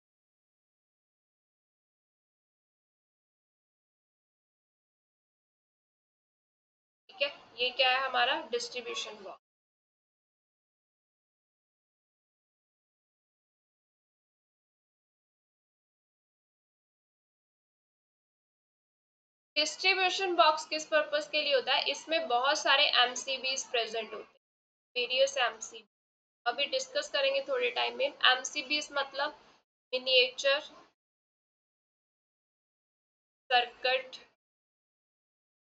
ठीक है, ये क्या है हमारा डिस्ट्रीब्यूशन बॉक्स। डिस्ट्रीब्यूशन बॉक्स किस पर्पस के लिए होता है, इसमें बहुत सारे एमसीबीज प्रेजेंट होते हैं, वेरियस एमसीबी। अभी डिस्कस करेंगे थोड़े टाइम में। एमसीबीज मतलब मिनिएचर सर्किट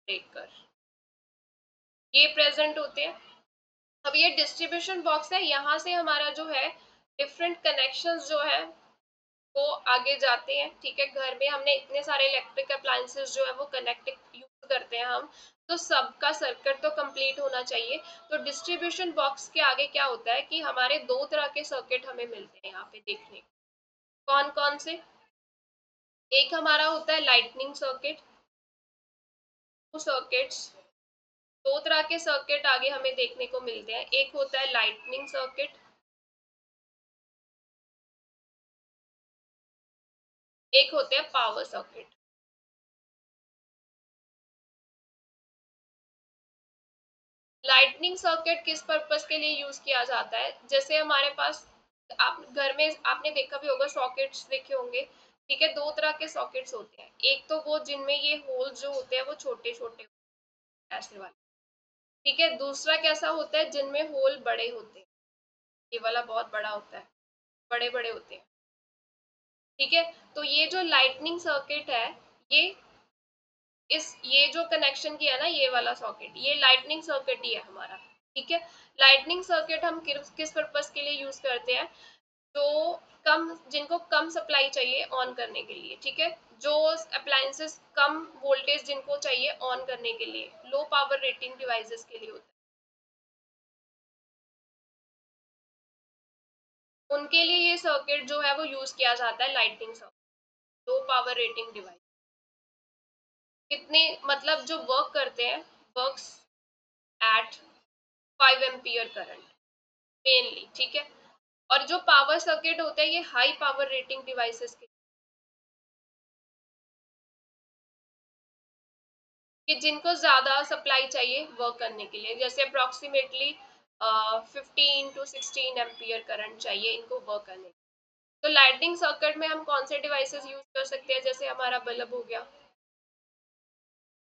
ब्रेकर, ये प्रेजेंट होते हैं। अब ये डिस्ट्रीब्यूशन बॉक्स है, यहाँ से हमारा जो है डिफरेंट कनेक्शंस जो है वो आगे जाते हैं। ठीक है, घर में हमने इतने सारे इलेक्ट्रिक अप्लायंसेस जो है वो कनेक्ट यूज करते हैं हम, तो सबका सर्किट तो कंप्लीट होना चाहिए। तो डिस्ट्रीब्यूशन बॉक्स के आगे क्या होता है, कि हमारे दो तरह के सर्किट हमें मिलते हैं यहाँ पे देखने। कौन कौन से, एक हमारा होता है लाइटनिंग सर्किट, सर्किट्स, दो तरह के सर्किट आगे हमें देखने को मिलते हैं। एक होता है लाइटनिंग सर्किट, एक होते हैं पावर सर्किट। लाइटनिंग सर्किट किस पर्पस के लिए यूज किया जाता है, जैसे हमारे पास, आप घर में आपने देखा भी होगा, सॉकेट्स देखे होंगे। ठीक है, दो तरह के सॉकेट्स होते हैं, एक तो वो जिनमें ये होल जो होते हैं वो छोटे छोटे ऐसे वाले, ठीक है। दूसरा कैसा होता है, जिनमें होल बड़े होते हैं, ये वाला बहुत बड़ा होता है, बड़े बड़े होते हैं। ठीक है, तो ये जो लाइटनिंग सर्किट है, ये ये जो कनेक्शन किया ना, ये वाला सॉकेट, ये लाइटनिंग सर्किट ही है हमारा। ठीक है, लाइटनिंग सर्किट हम किस पर्पस के लिए यूज करते हैं, जो जिनको कम सप्लाई चाहिए ऑन करने के लिए। ठीक है, जो अप्लायंसेस कम वोल्टेज जिनको चाहिए ऑन करने के लिए, लो पावर रेटिंग डिवाइसेस के लिए होता है, उनके लिए ये सर्किट जो है वो यूज किया जाता है, lightning circuit, low power rating device. कितने मतलब जो वर्क करते हैं, works at 5 ampere current mainly. ठीक है, और जो पावर सर्किट होता है ये हाई पावर रेटिंग डिवाइसेस के, कि जिनको ज्यादा सप्लाई चाहिए वर्क करने के लिए, जैसे अप्रोक्सीमेटली 15 to 16 एम्पियर करंट चाहिए इनको वर्क करने के लिए। तो लाइटिंग सर्किट में हम कौन से डिवाइसेस यूज कर सकते हैं, जैसे हमारा बल्ब हो गया,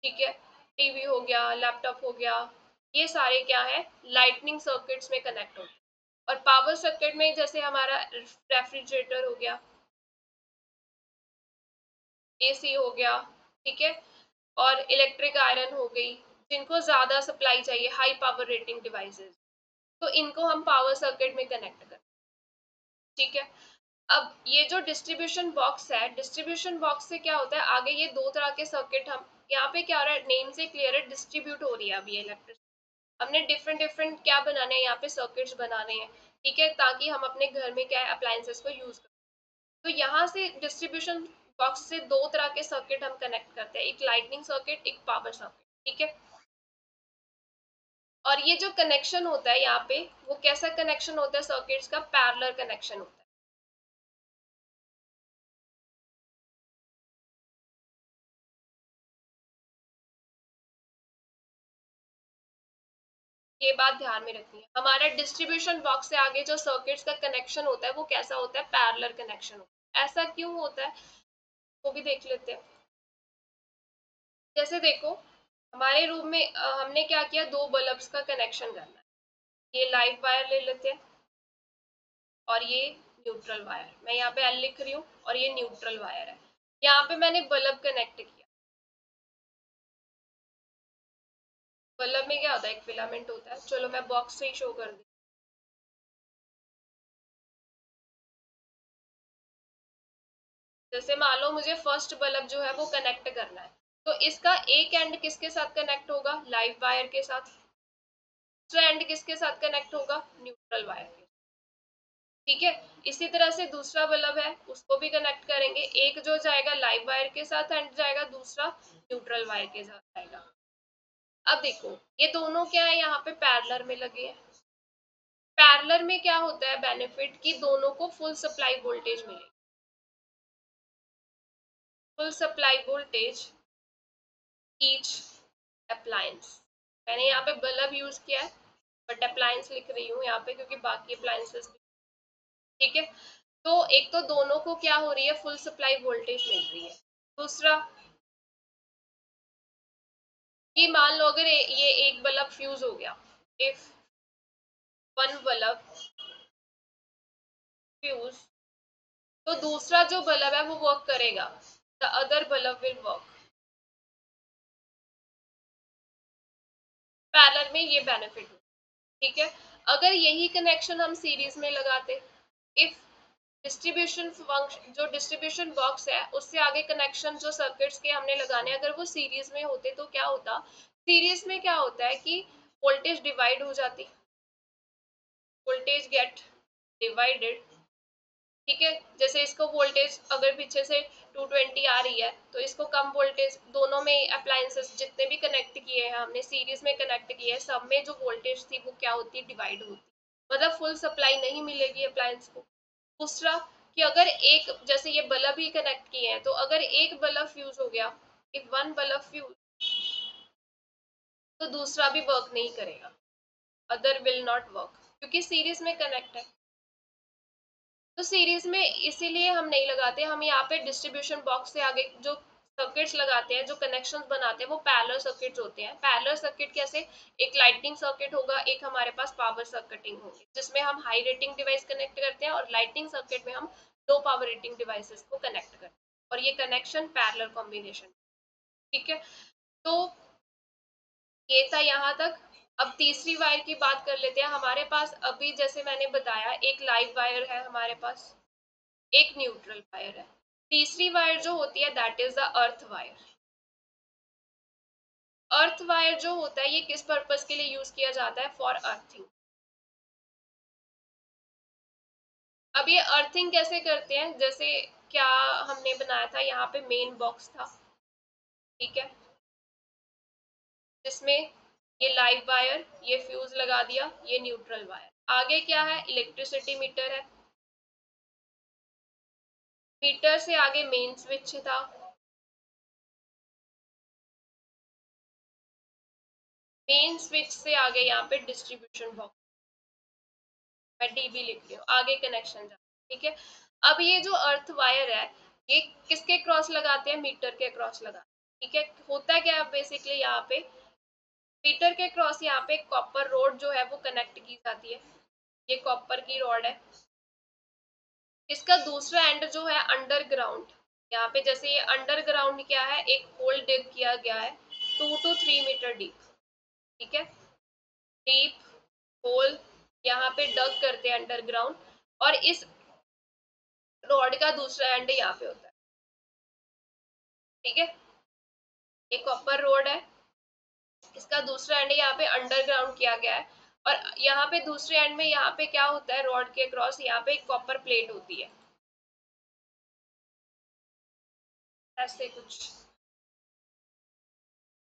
ठीक है, टीवी हो गया, लैपटॉप हो गया, ये सारे क्या है, लाइटनिंग सर्किट्स में कनेक्ट होते हैं। और पावर सर्किट में जैसे हमारा रेफ्रिजरेटर हो गया, एसी हो गया, ठीक है, और इलेक्ट्रिक आयरन हो गई, जिनको ज्यादा सप्लाई चाहिए, हाई पावर रेटिंग डिवाइसेस, तो इनको हम पावर सर्किट में कनेक्ट करते हैं। ठीक है, अब ये जो डिस्ट्रीब्यूशन बॉक्स है, डिस्ट्रीब्यूशन बॉक्स से क्या होता है, आगे ये दो तरह के सर्किट, हम यहाँ पे क्या हो रहा है, नेम से क्लियर है, डिस्ट्रीब्यूट हो रही है अभी इलेक्ट्रिक, हमने डिफरेंट डिफरेंट क्या बनाने हैं, यहाँ पे सर्किट्स बनाने हैं। ठीक है, ताकि हम अपने घर में क्या है, अप्लायंसेस को यूज करें। तो यहाँ से डिस्ट्रीब्यूशन बॉक्स से दो तरह के सर्किट हम कनेक्ट करते हैं, एक लाइटनिंग सर्किट, एक पावर सर्किट। ठीक है, और ये जो कनेक्शन होता है यहाँ पे, वो कैसा कनेक्शन होता है, सर्किट्स का पैरेलल कनेक्शन होता है। ये बात ध्यान में रखनी है, हमारा डिस्ट्रीब्यूशन बॉक्स से आगे जो सर्किट्स का कनेक्शन होता है वो कैसा होता है, पैरेलल कनेक्शन होता है। ऐसा क्यों होता है, वो भी देख लेते हैं। जैसे देखो, हमारे रूम में हमने क्या किया, दो बल्ब्स का कनेक्शन करना है, ये लाइव वायर ले लेते हैं और ये न्यूट्रल वायर, मैं यहाँ पे एल लिख रही हूँ, और ये न्यूट्रल वायर है, यहाँ पे मैंने बल्ब कनेक्ट किया। बल्ब में क्या होता है, एक फिलामेंट होता है, चलो मैं बॉक्स से ही शो कर दी। जैसे मान लो मुझे फर्स्ट बल्ब जो है वो कनेक्ट करना है, तो इसका एक एंड किसके साथ कनेक्ट होगा, लाइव वायर के साथ, दूसरा एंड किसके साथ कनेक्ट होगा, न्यूट्रल वायर के। ठीक है, इसी तरह से दूसरा बल्ब है, उसको भी कनेक्ट करेंगे, एक जो जाएगा लाइव वायर के साथ एंड जाएगा, दूसरा न्यूट्रल वायर के साथ जाएगा। अब देखो, ये दोनों क्या है, यहाँ पे पैरेलल में लगे हैं। पैरेलल में क्या होता है बेनिफिट, कि दोनों को फुल सप्लाई वोल्टेज मिलेगी, full supply voltage each appliance. मैंने यहाँ पे बल्ब यूज किया है, बट अप्लायंस लिख रही हूँ यहाँ पे, क्योंकि बाकी अप्लायंसेस। ठीक है, तो एक तो दोनों को क्या हो रही है, फुल सप्लाई वोल्टेज मिल रही है। दूसरा, कि मान लो अगर ये एक बल्ब फ्यूज हो गया, इफ वन बल्ब फ्यूज, तो दूसरा जो बल्ब है वो वर्क करेगा, the other bulb will work. Parallel में ये बेनिफिट है। ठीक है, अगर यही कनेक्शन हम सीरीज में लगाते, इफ डिस्ट्रीब्यूशन फंक्शन, जो डिस्ट्रीब्यूशन बॉक्स है उससे आगे कनेक्शन जो सर्किट्स के हमने लगाने, अगर वो सीरीज में होते तो क्या होता, सीरीज में क्या होता है कि वोल्टेज डिवाइड हो जाती, वोल्टेज गेट डिवाइडेड। ठीक है, जैसे इसको वोल्टेज अगर पीछे से 220 आ रही है, तो इसको कम वोल्टेज, दोनों में अप्लायंसेस जितने भी कनेक्ट किए हैं हमने, सीरीज में कनेक्ट किए हैं, सब में जो वोल्टेज थी वो क्या होती है, डिवाइड होती, मतलब फुल सप्लाई नहीं मिलेगी अप्लायंस को। दूसरा, कि अगर एक, जैसे ये बल्ब ही कनेक्ट किए हैं, तो अगर एक बल्ब फ्यूज हो गया, इफ वन बल्ब फ्यूज, तो दूसरा भी वर्क नहीं करेगा, अदर विल नॉट वर्क, क्योंकि सीरीज में कनेक्ट है। तो सीरीज में इसीलिए हम नहीं लगाते, हम यहाँ पे डिस्ट्रीब्यूशन बॉक्स से आगे जो सर्किट्स लगाते हैं, जो कनेक्शंस बनाते हैं वो पैरेलल सर्किट्स होते हैं। पैरेलल सर्किट कैसे, एक लाइटनिंग सर्किट होगा, एक हमारे पास पावर सर्किटिंग होगी, जिसमें हम हाई रेटिंग डिवाइस कनेक्ट करते हैं, और लाइटनिंग सर्किट में हम लो पावर रेटिंग डिवाइसेस को कनेक्ट करते हैं, और ये कनेक्शन पैरेलल कॉम्बिनेशन। ठीक है, तो ये था यहाँ तक। अब तीसरी वायर की बात कर लेते हैं। हमारे पास अभी जैसे मैंने बताया, एक लाइव वायर है हमारे पास, एक न्यूट्रल वायर है। तीसरी वायर जो होती है that is the earth wire. Earth wire जो होता है ये किस पर्पस के लिए यूज किया जाता है, फॉर अर्थिंग। अब ये अर्थिंग कैसे करते हैं, जैसे क्या हमने बनाया था, यहाँ पे मेन बॉक्स था, ठीक है, जिसमें ये लाइव वायर, ये फ्यूज लगा दिया, ये न्यूट्रल वायर। आगे क्या है, इलेक्ट्रिसिटी मीटर है, मीटर से आगे मेन स्विच था, मेन स्विच से आगे यहाँ पे डिस्ट्रीब्यूशन बॉक्स, मैं डीबी लिख रही हूँ, आगे कनेक्शन जा, ठीक है। अब ये जो अर्थ वायर है ये किसके क्रॉस लगाते हैं, मीटर के क्रॉस लगाते हैं, ठीक है। होता है क्या बेसिकली, यहाँ पे मीटर के क्रॉस यहाँ पे कॉपर रोड जो है वो कनेक्ट की जाती है, ये कॉपर की रॉड है। इसका दूसरा एंड जो है अंडरग्राउंड, यहाँ पे जैसे ये अंडरग्राउंड क्या है, एक होल डिग किया गया है 2 to 3 मीटर डीप, ठीक है, डीप होल यहाँ पे डग करते हैं अंडरग्राउंड, और इस रॉड का दूसरा एंड यहाँ पे होता है, ठीक है। ये कॉपर रोड है, इसका दूसरा एंड यहाँ पे अंडरग्राउंड किया गया है, और यहाँ पे दूसरे एंड में यहाँ पे क्या होता है, रॉड के क्रॉस यहाँ पे एक कॉपर प्लेट होती है, ऐसे कुछ,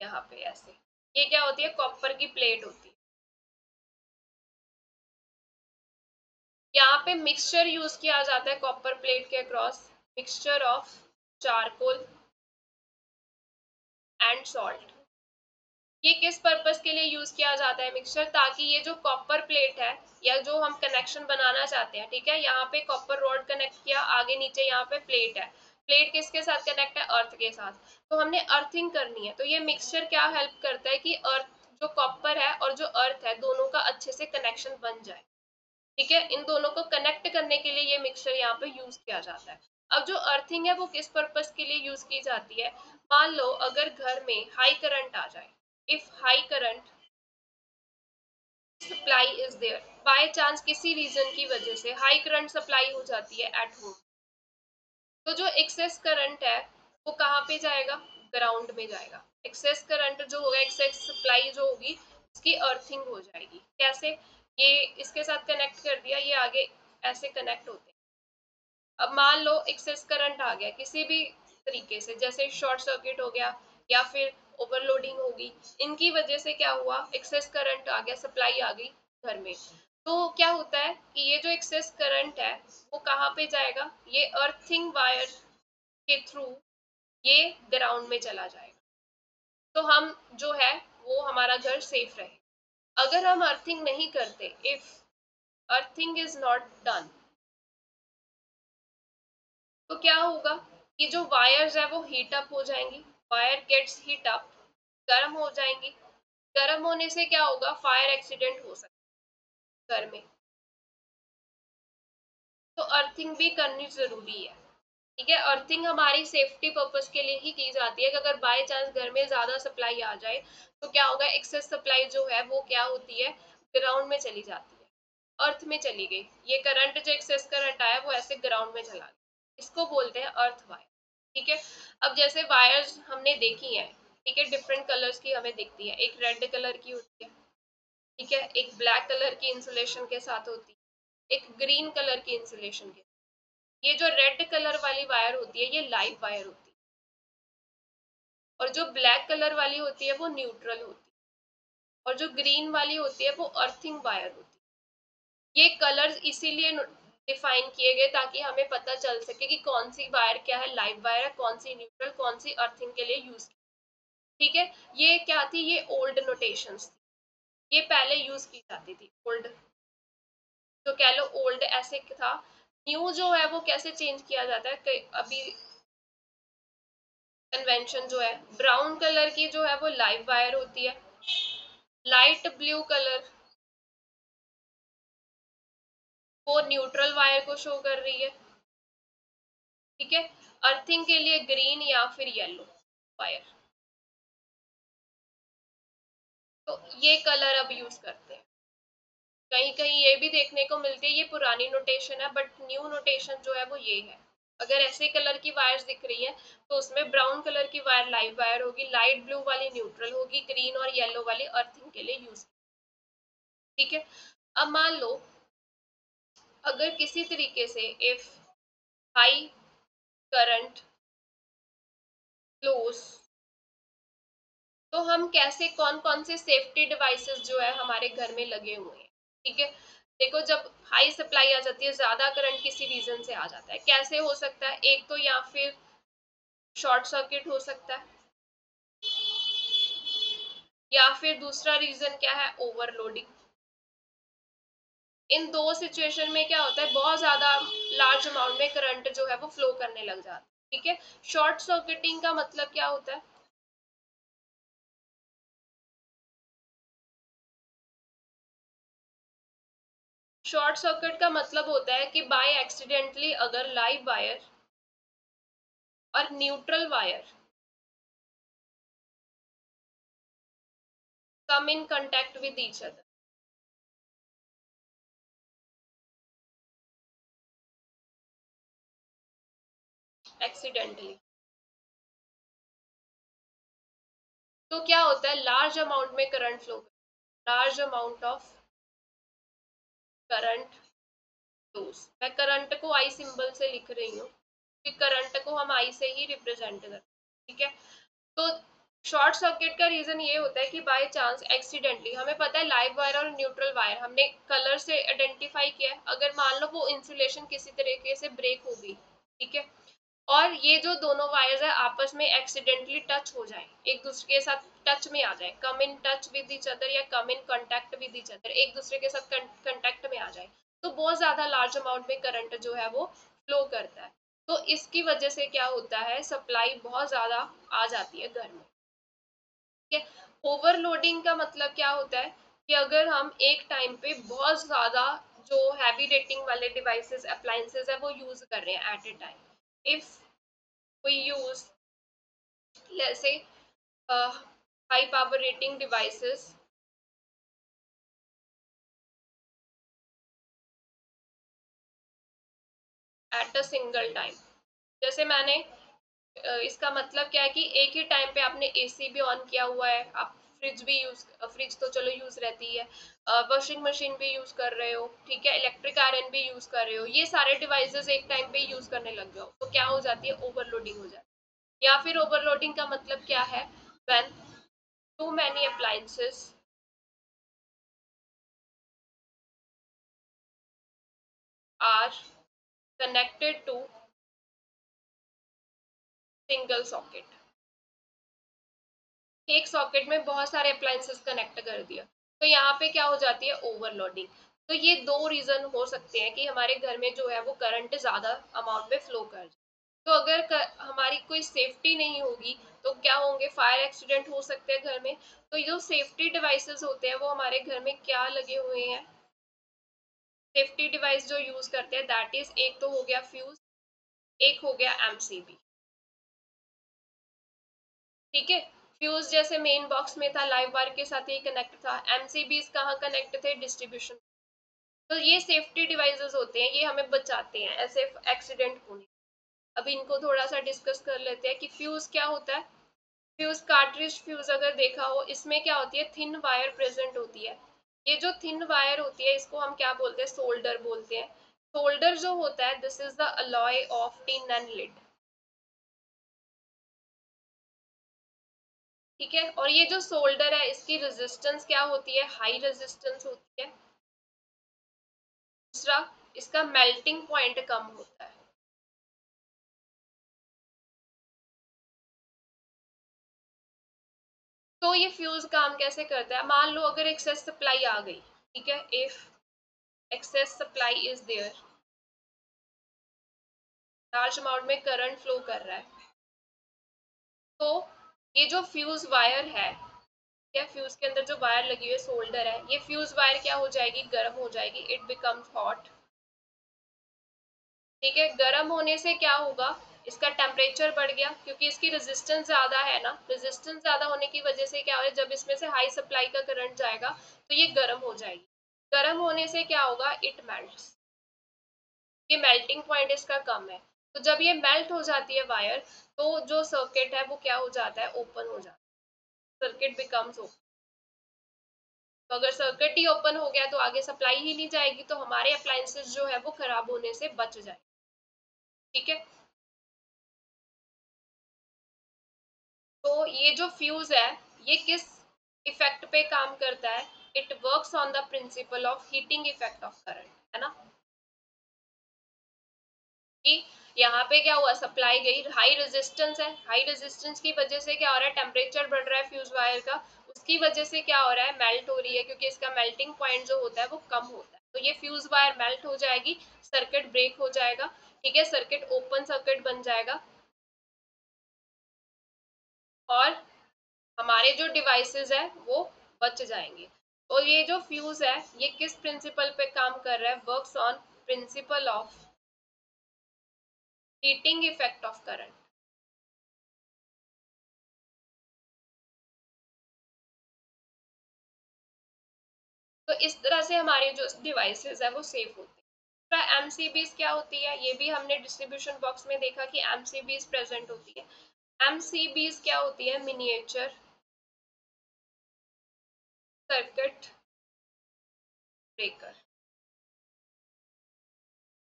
यहाँ पे ऐसे, ये क्या होती है, कॉपर की प्लेट होती है। यहाँ पे मिक्सचर यूज किया जाता है कॉपर प्लेट के across, mixture of charcoal and salt. ये किस पर्पस के लिए यूज किया जाता है मिक्सचर, ताकि ये जो कॉपर प्लेट है या जो हम कनेक्शन बनाना चाहते हैं, ठीक है, यहाँ पे कॉपर रॉड कनेक्ट किया, आगे नीचे यहाँ पे प्लेट है, प्लेट किसके साथ कनेक्ट है, अर्थ के साथ, तो हमने अर्थिंग करनी है, तो ये मिक्सचर क्या हेल्प करता है कि अर्थ जो कॉपर है और जो अर्थ है दोनों का अच्छे से कनेक्शन बन जाए, ठीक है। इन दोनों को कनेक्ट करने के लिए ये मिक्सचर यहाँ पे यूज किया जाता है। अब जो अर्थिंग है वो किस पर्पस के लिए यूज की जाती है, मान लो अगर घर में हाई करंट आ जाए, if high current supply is there, by chance किसी रीजन की वजह से हाई करंट सप्लाई हो जाती है एट होम, तो जो एक्सेस करंट है वो कहाँ पे जाएगा, ग्राउंड में जाएगा। एक्सेस करंट जो होगा, एक्सेस सप्लाई जो होगी उसकी अर्थिंग हो जाएगी। कैसे, ये इसके साथ कनेक्ट कर दिया, ये आगे ऐसे कनेक्ट होते हैं। अब मान लो एक्सेस करंट आ गया किसी भी तरीके से, जैसे शॉर्ट सर्किट हो गया या फिर ओवरलोडिंग होगी, इनकी वजह से क्या हुआ, एक्सेस करंट आ गया, सप्लाई आ गई घर में, तो क्या होता है कि ये जो एक्सेस करंट है वो कहाँ पे जाएगा, ये अर्थिंग वायर के थ्रू ये ग्राउंड में चला जाएगा, तो हम जो है वो हमारा घर सेफ रहे। अगर हम अर्थिंग नहीं करते, if earthing is not done, तो क्या होगा कि जो वायर्स है वो हीट अप हो जाएंगी, वायर गेट्स हीट अप, गर्म हो जाएंगी, गर्म होने से क्या होगा, फायर एक्सीडेंट हो सकता है घर में, तो अर्थिंग भी करनी जरूरी है, ठीक है। अर्थिंग हमारी सेफ्टी पर्पस के लिए ही की जाती है कि अगर बाय चांस घर में ज्यादा सप्लाई आ जाए तो क्या होगा, एक्सेस सप्लाई जो है वो क्या होती है, ग्राउंड में चली जाती है, अर्थ में चली गई, ये करंट जो एक्सेस करंट आया वो ऐसे ग्राउंड में चला गया, इसको बोलते हैं अर्थ वायर, ठीक है। अब जैसे वायर्स हमने देखी है, ठीक है, डिफरेंट कलर्स की हमें दिखती है, एक रेड कलर की होती है, ठीक है, एक ब्लैक कलर की इंसुलेशन के साथ होती है, एक ग्रीन कलर की इंसुलेशन के, ये जो रेड कलर वाली वायर होती है ये लाइव वायर होती है, और जो ब्लैक कलर वाली होती है वो न्यूट्रल होती है, और जो ग्रीन वाली होती है वो अर्थिंग वायर होती है। ये कलर्स इसीलिए डिफाइन किए गए ताकि हमें पता चल सके कि कौन सी वायर क्या है, लाइव वायर है, कौन सी न्यूट्रल, कौन सी अर्थिंग के लिए यूज, ठीक है। ये क्या थी, ये ओल्ड नोटेशंस थी, ये पहले यूज की जाती थी, ओल्ड, तो कह लो ओल्ड ऐसे था। न्यू जो है वो कैसे चेंज किया जाता है, अभी कन्वेंशन जो है, ब्राउन कलर की जो है वो लाइव वायर होती है, लाइट ब्लू कलर वो न्यूट्रल वायर को शो कर रही है, ठीक है। अर्थिंग के लिए ग्रीन या फिर येलो वायर। तो ये कलर अब यूज करते हैं। कहीं कहीं ये भी देखने को मिलती है, ये पुरानी नोटेशन है बट न्यू नोटेशन जो है वो ये है। अगर ऐसे कलर की वायर्स दिख रही है तो उसमें ब्राउन कलर की वायर लाइव वायर होगी, लाइट ब्लू वाली न्यूट्रल होगी, ग्रीन और येलो वाली अर्थिंग के लिए यूज, ठीक है। अब मान लो अगर किसी तरीके से इफ हाई करंट फ्लोस, तो हम कैसे, कौन कौन से सेफ्टी डिवाइसेस जो है हमारे घर में लगे हुए हैं, ठीक है। देखो जब हाई सप्लाई आ जाती है, ज्यादा करंट किसी रीजन से आ जाता है, कैसे हो सकता है, एक तो या फिर शॉर्ट सर्किट हो सकता है, या फिर दूसरा रीजन क्या है, ओवरलोडिंग। इन दो सिचुएशन में क्या होता है, बहुत ज्यादा लार्ज अमाउंट में करंट जो है वो फ्लो करने लग जाता है, ठीक है। शॉर्ट सर्किटिंग का मतलब क्या होता है, शॉर्ट सर्किट का मतलब होता है कि बाय एक्सीडेंटली अगर लाइव वायर और neutral wire come in contact with each other, accidentally, तो क्या होता है, लार्ज अमाउंट में current flow, large amount of current flows. मैं करंट को आई सिंबल से लिख रही हूँ कि करंट को हम आई से ही रिप्रेजेंट करते हैं, ठीक है। तो शॉर्ट सर्किट का रीजन ये होता है कि बाय चांस एक्सीडेंटली, हमें पता है लाइव वायर और न्यूट्रल वायर हमने कलर से आइडेंटिफाई किया है, अगर मान लो वो इंसुलेशन किसी तरीके से ब्रेक हो गई, ठीक है, और ये जो दोनों वायर्स है आपस में एक्सीडेंटली टच हो जाए, एक दूसरे के साथ टच में आ जाए, come in touch with each other या come in contact with each other, एक दूसरे के साथ कांटेक्ट में आ जाए, तो बहुत ज्यादा लार्ज अमाउंट में करंट जो है वो फ्लो करता है। तो इसकी वजह से क्या होता है, सप्लाई बहुत ज्यादा आ जाती है घर में, ठीक है। ओवरलोडिंग का मतलब क्या होता है कि अगर हम एक टाइम पे बहुत ज्यादा जो हैवी रेटिंग वाले डिवाइसेस अप्लायंसेस है वो यूज कर रहे हैं at a time, if we use let's say high power rating devices at a single time, जैसे मैंने इसका मतलब क्या है कि एक ही टाइम पे आपने एसी भी ऑन किया हुआ है, आप फ्रिज भी यूज, फ्रिज तो चलो यूज रहती है, वॉशिंग मशीन भी यूज कर रहे हो, ठीक है, इलेक्ट्रिक आयरन भी यूज कर रहे हो, ये सारे डिवाइसेस एक टाइम पे यूज करने लग जाओ तो क्या हो जाती है, ओवरलोडिंग हो जाती है। या फिर ओवरलोडिंग का मतलब क्या है, when too many appliances are connected to single socket, एक सॉकेट में बहुत सारे अप्लायंसेस कनेक्ट कर दिया, तो यहाँ पे क्या हो जाती है, ओवरलोडिंग। तो ये दो रीजन हो सकते हैं कि हमारे घर में जो है वो करंट ज्यादा अमाउंट में फ्लो कर जाए। तो अगर हमारी कोई सेफ्टी नहीं होगी तो क्या होंगे, फायर एक्सीडेंट हो सकते हैं घर में। तो जो सेफ्टी डिवाइसेस होते हैं वो हमारे घर में क्या लगे हुए हैं, सेफ्टी डिवाइस जो यूज करते हैं दैट इज, एक तो हो गया फ्यूज, एक हो गया एमसीबी, ठीक है। फ्यूज जैसे मेन बॉक्स में था, लाइव वायर के साथ ही कनेक्ट था, एमसीबीज कहाँ कनेक्ट थे, डिस्ट्रीब्यूशन। तो ये सेफ्टी डिवाइसेस होते हैं, ये हमें बचाते हैं ऐसे एक्सीडेंट होने। अब इनको थोड़ा सा डिस्कस कर लेते हैं कि फ्यूज क्या होता है। फ्यूज, कार्ट्रिज फ्यूज अगर देखा हो, इसमें क्या होती है, थिन वायर प्रेजेंट होती है। ये जो थिन वायर होती है इसको हम क्या बोलते हैं, सोल्डर बोलते हैं। सोल्डर जो होता है this is the alloy of tin and lead, ठीक है। और ये जो सोल्डर है इसकी रेजिस्टेंस क्या होती है, हाई रेजिस्टेंस होती है। दूसरा, इसका मेल्टिंग पॉइंट कम होता है। तो ये फ्यूज काम कैसे करता है, मान लो अगर एक्सेस सप्लाई आ गई, ठीक है, if excess supply is there, large amount में करंट फ्लो कर रहा है, तो ये जो फ्यूज वायर है, या फ्यूज के अंदर जो वायर लगी हुई है, सोल्डर है, ये फ्यूज वायर क्या हो जाएगी, गर्म हो जाएगी, इट बिकम्स हॉट। ठीक है, गर्म होने से क्या होगा, इसका टेम्परेचर बढ़ गया, क्योंकि इसकी रेजिस्टेंस ज्यादा है ना, रेजिस्टेंस ज्यादा होने की वजह से क्या हो रहा है, जब इसमें से हाई सप्लाई का करंट जाएगा तो ये गर्म हो जाएगी। गर्म होने से क्या होगा, इट मेल्ट्स, ये मेल्टिंग पॉइंट इसका कम है। तो जब ये मेल्ट हो जाती है वायर, तो जो सर्किट है वो क्या हो जाता है, ओपन हो जाता है, सर्किट बिकम्स ओपन। तो अगर सर्किट ही ओपन हो गया तो आगे सप्लाई ही नहीं जाएगी, तो हमारे अप्लायंसेस जो है वो खराब होने से बच जाए। ठीक है, तो ये जो फ्यूज है, ये किस इफेक्ट पे काम करता है, it works on the principle of heating effect of current, है ना, कि यहाँ पे क्या हुआ, सप्लाई गई, हाई रेजिस्टेंस है, हाई रेजिस्टेंस की वजह से क्या हो रहा है, टेम्परेचर बढ़ रहा है फ्यूज वायर का, उसकी वजह से क्या हो रहा है, मेल्ट हो रही है, क्योंकि इसका मेल्टिंग पॉइंट जो होता है वो कम होता है, तो ये फ्यूज वायर मेल्ट हो जाएगी, सर्किट ब्रेक हो जाएगा। ठीक है, सर्किट ओपन सर्किट बन जाएगा, और हमारे जो डिवाइसेस है वो बच जाएंगे। और ये जो फ्यूज है, ये किस प्रिंसिपल पे काम कर रहा है, works on principle of heating effect of current. तो इस तरह से हमारे जो डिवाइसेस है वो सेफ होते हैं। एमसीबीज क्या होती है, ये भी हमने डिस्ट्रीब्यूशन बॉक्स में देखा कि एमसीबीज प्रेजेंट होती है। एमसीबीज क्या होती है, मिनिएचर सर्किट ब्रेकर।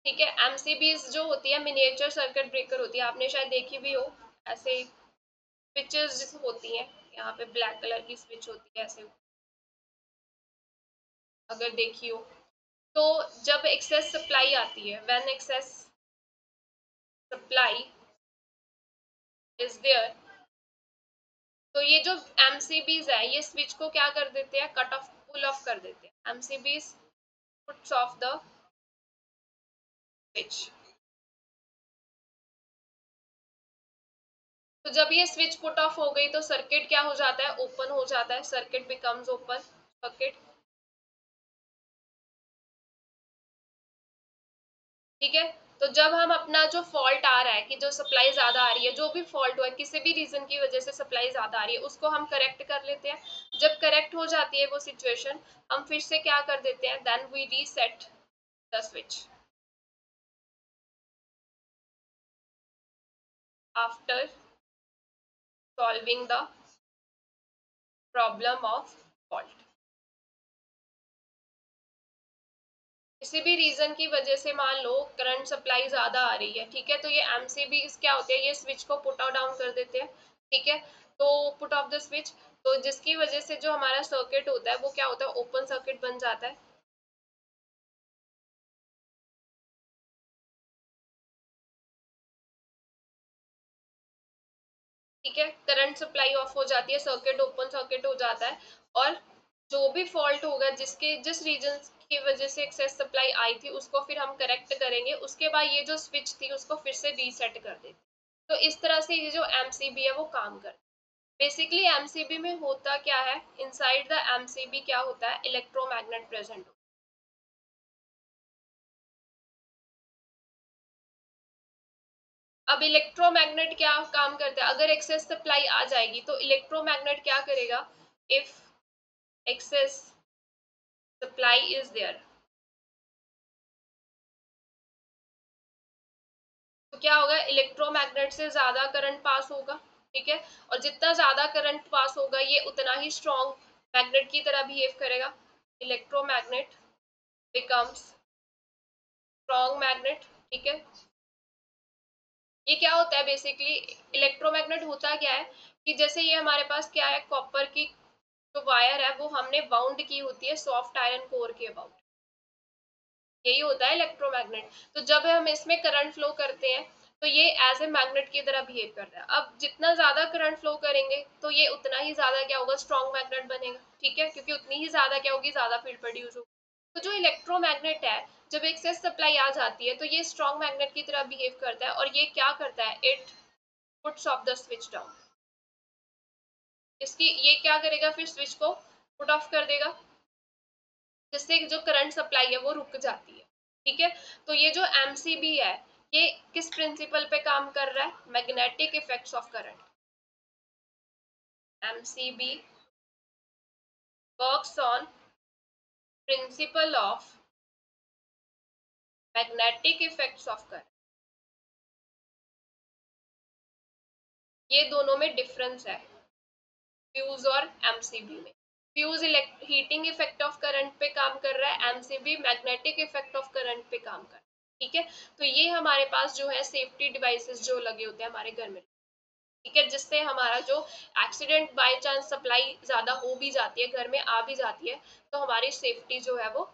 ठीक है, एमसीबीज जो होती है मिनिएचर सर्किट ब्रेकर होती है, आपने शायद देखी भी हो, ऐसे स्विचेस होती हैं, यहाँ पे ब्लैक कलर की स्विच होती है ऐसे, अगर देखी हो। तो जब एक्सेस सप्लाई आती है, when excess supply is there, तो ये जो एमसीबीज है ये स्विच को क्या कर देते हैं, कट ऑफ, पुल ऑफ कर देते हैं, MCBs puts of the switch. तो जब ये स्विच पुट ऑफ हो गई तो सर्किट क्या हो जाता है, ओपन हो जाता है, सर्किट बिकम्स ओपन सर्किट। ठीक है, तो जब हम अपना जो फॉल्ट आ रहा है, कि जो सप्लाई ज्यादा आ रही है, जो भी फॉल्ट हुआ है, किसी भी रीजन की वजह से सप्लाई ज्यादा आ रही है, उसको हम करेक्ट कर लेते हैं। जब करेक्ट हो जाती है वो सिचुएशन, हम फिर से क्या कर देते हैं, then we reset the switch after solving the problem of fault. किसी भी रीजन की वजह से मान लो करंट सप्लाई ज्यादा आ रही है, ठीक है, तो ये एमसीबी क्या होते हैं, ये स्विच को पुट डाउन कर देते हैं। ठीक है, तो पुट ऑफ द स्विच, तो जिसकी वजह से जो हमारा सर्किट होता है वो क्या होता है, ओपन सर्किट बन जाता है। ठीक है, करंट सप्लाई ऑफ हो जाती है, सर्किट ओपन सर्किट हो जाता है, और जो भी फॉल्ट होगा, जिस रीजन की वजह से एक्सेस सप्लाई आई थी, उसको फिर हम करेक्ट करेंगे, उसके बाद ये जो स्विच थी उसको फिर से रीसेट कर देंगे। तो इस तरह से ये जो एमसीबी है वो काम करता है। बेसिकली एमसीबी में होता क्या है, इनसाइड द एमसीबी क्या होता है, इलेक्ट्रोमैग्नेट प्रेजेंट। अब इलेक्ट्रोमैग्नेट क्या काम करता है, अगर एक्सेस सप्लाई आ जाएगी तो इलेक्ट्रोमैग्नेट क्या करेगा, if excess supply is there, तो क्या होगा, इलेक्ट्रोमैग्नेट से ज्यादा करंट पास होगा। ठीक है, और जितना ज्यादा करंट पास होगा ये उतना ही स्ट्रॉन्ग मैग्नेट की तरह बिहेव करेगा, इलेक्ट्रोमैग्नेट बिकम्स स्ट्रॉन्ग मैग्नेट। ठीक है, ये क्या होता है बेसिकली, इलेक्ट्रोमैग्नेट होता क्या है, कि जैसे ये हमारे पास क्या है, कॉपर की जो वायर है वो हमने बाउंड की होती है सॉफ्ट आयरन कोर के अबाउट, यही होता है इलेक्ट्रोमैग्नेट। तो जब हम इसमें करंट फ्लो करते हैं तो ये एज ए मैग्नेट की तरह बिहेव करता है। अब जितना ज्यादा करंट फ्लो करेंगे तो ये उतना ही ज्यादा क्या होगा, स्ट्रॉन्ग मैग्नेट बनेगा। ठीक है, क्योंकि उतनी ही ज्यादा क्या होगी, ज्यादा फील्ड प्रोड्यूस होगी। तो जो इलेक्ट्रोमैग्नेट है, जब एक्सेस सप्लाई आ जाती है तो ये स्ट्रॉन्ग मैग्नेट की तरह बिहेव करता है, और ये क्या करता है, it puts of the switch down. इसकी ये क्या करेगा, फिर स्विच को पुट ऑफ कर देगा, जिससे जो करंट सप्लाई है वो रुक जाती है। ठीक है, तो ये जो एमसीबी है ये किस प्रिंसिपल पे काम कर रहा है, magnetic effects of current. MCB works on principle of magnetic effects of current. ये दोनों में डिफरेंस है फ्यूज और एमसीबी में। Fuse heating effect of current पे काम कर रहा है, MCB magnetic effect of current पे काम कर रहा है। ठीक है, तो ये हमारे पास जो है सेफ्टी डिवाइसेस जो लगे होते हैं हमारे घर में। ठीक है, जिससे हमारा जो एक्सीडेंट बाय चांस सप्लाई ज्यादा हो भी जाती है, घर में आ भी जाती है, तो हमारी सेफ्टी जो है वो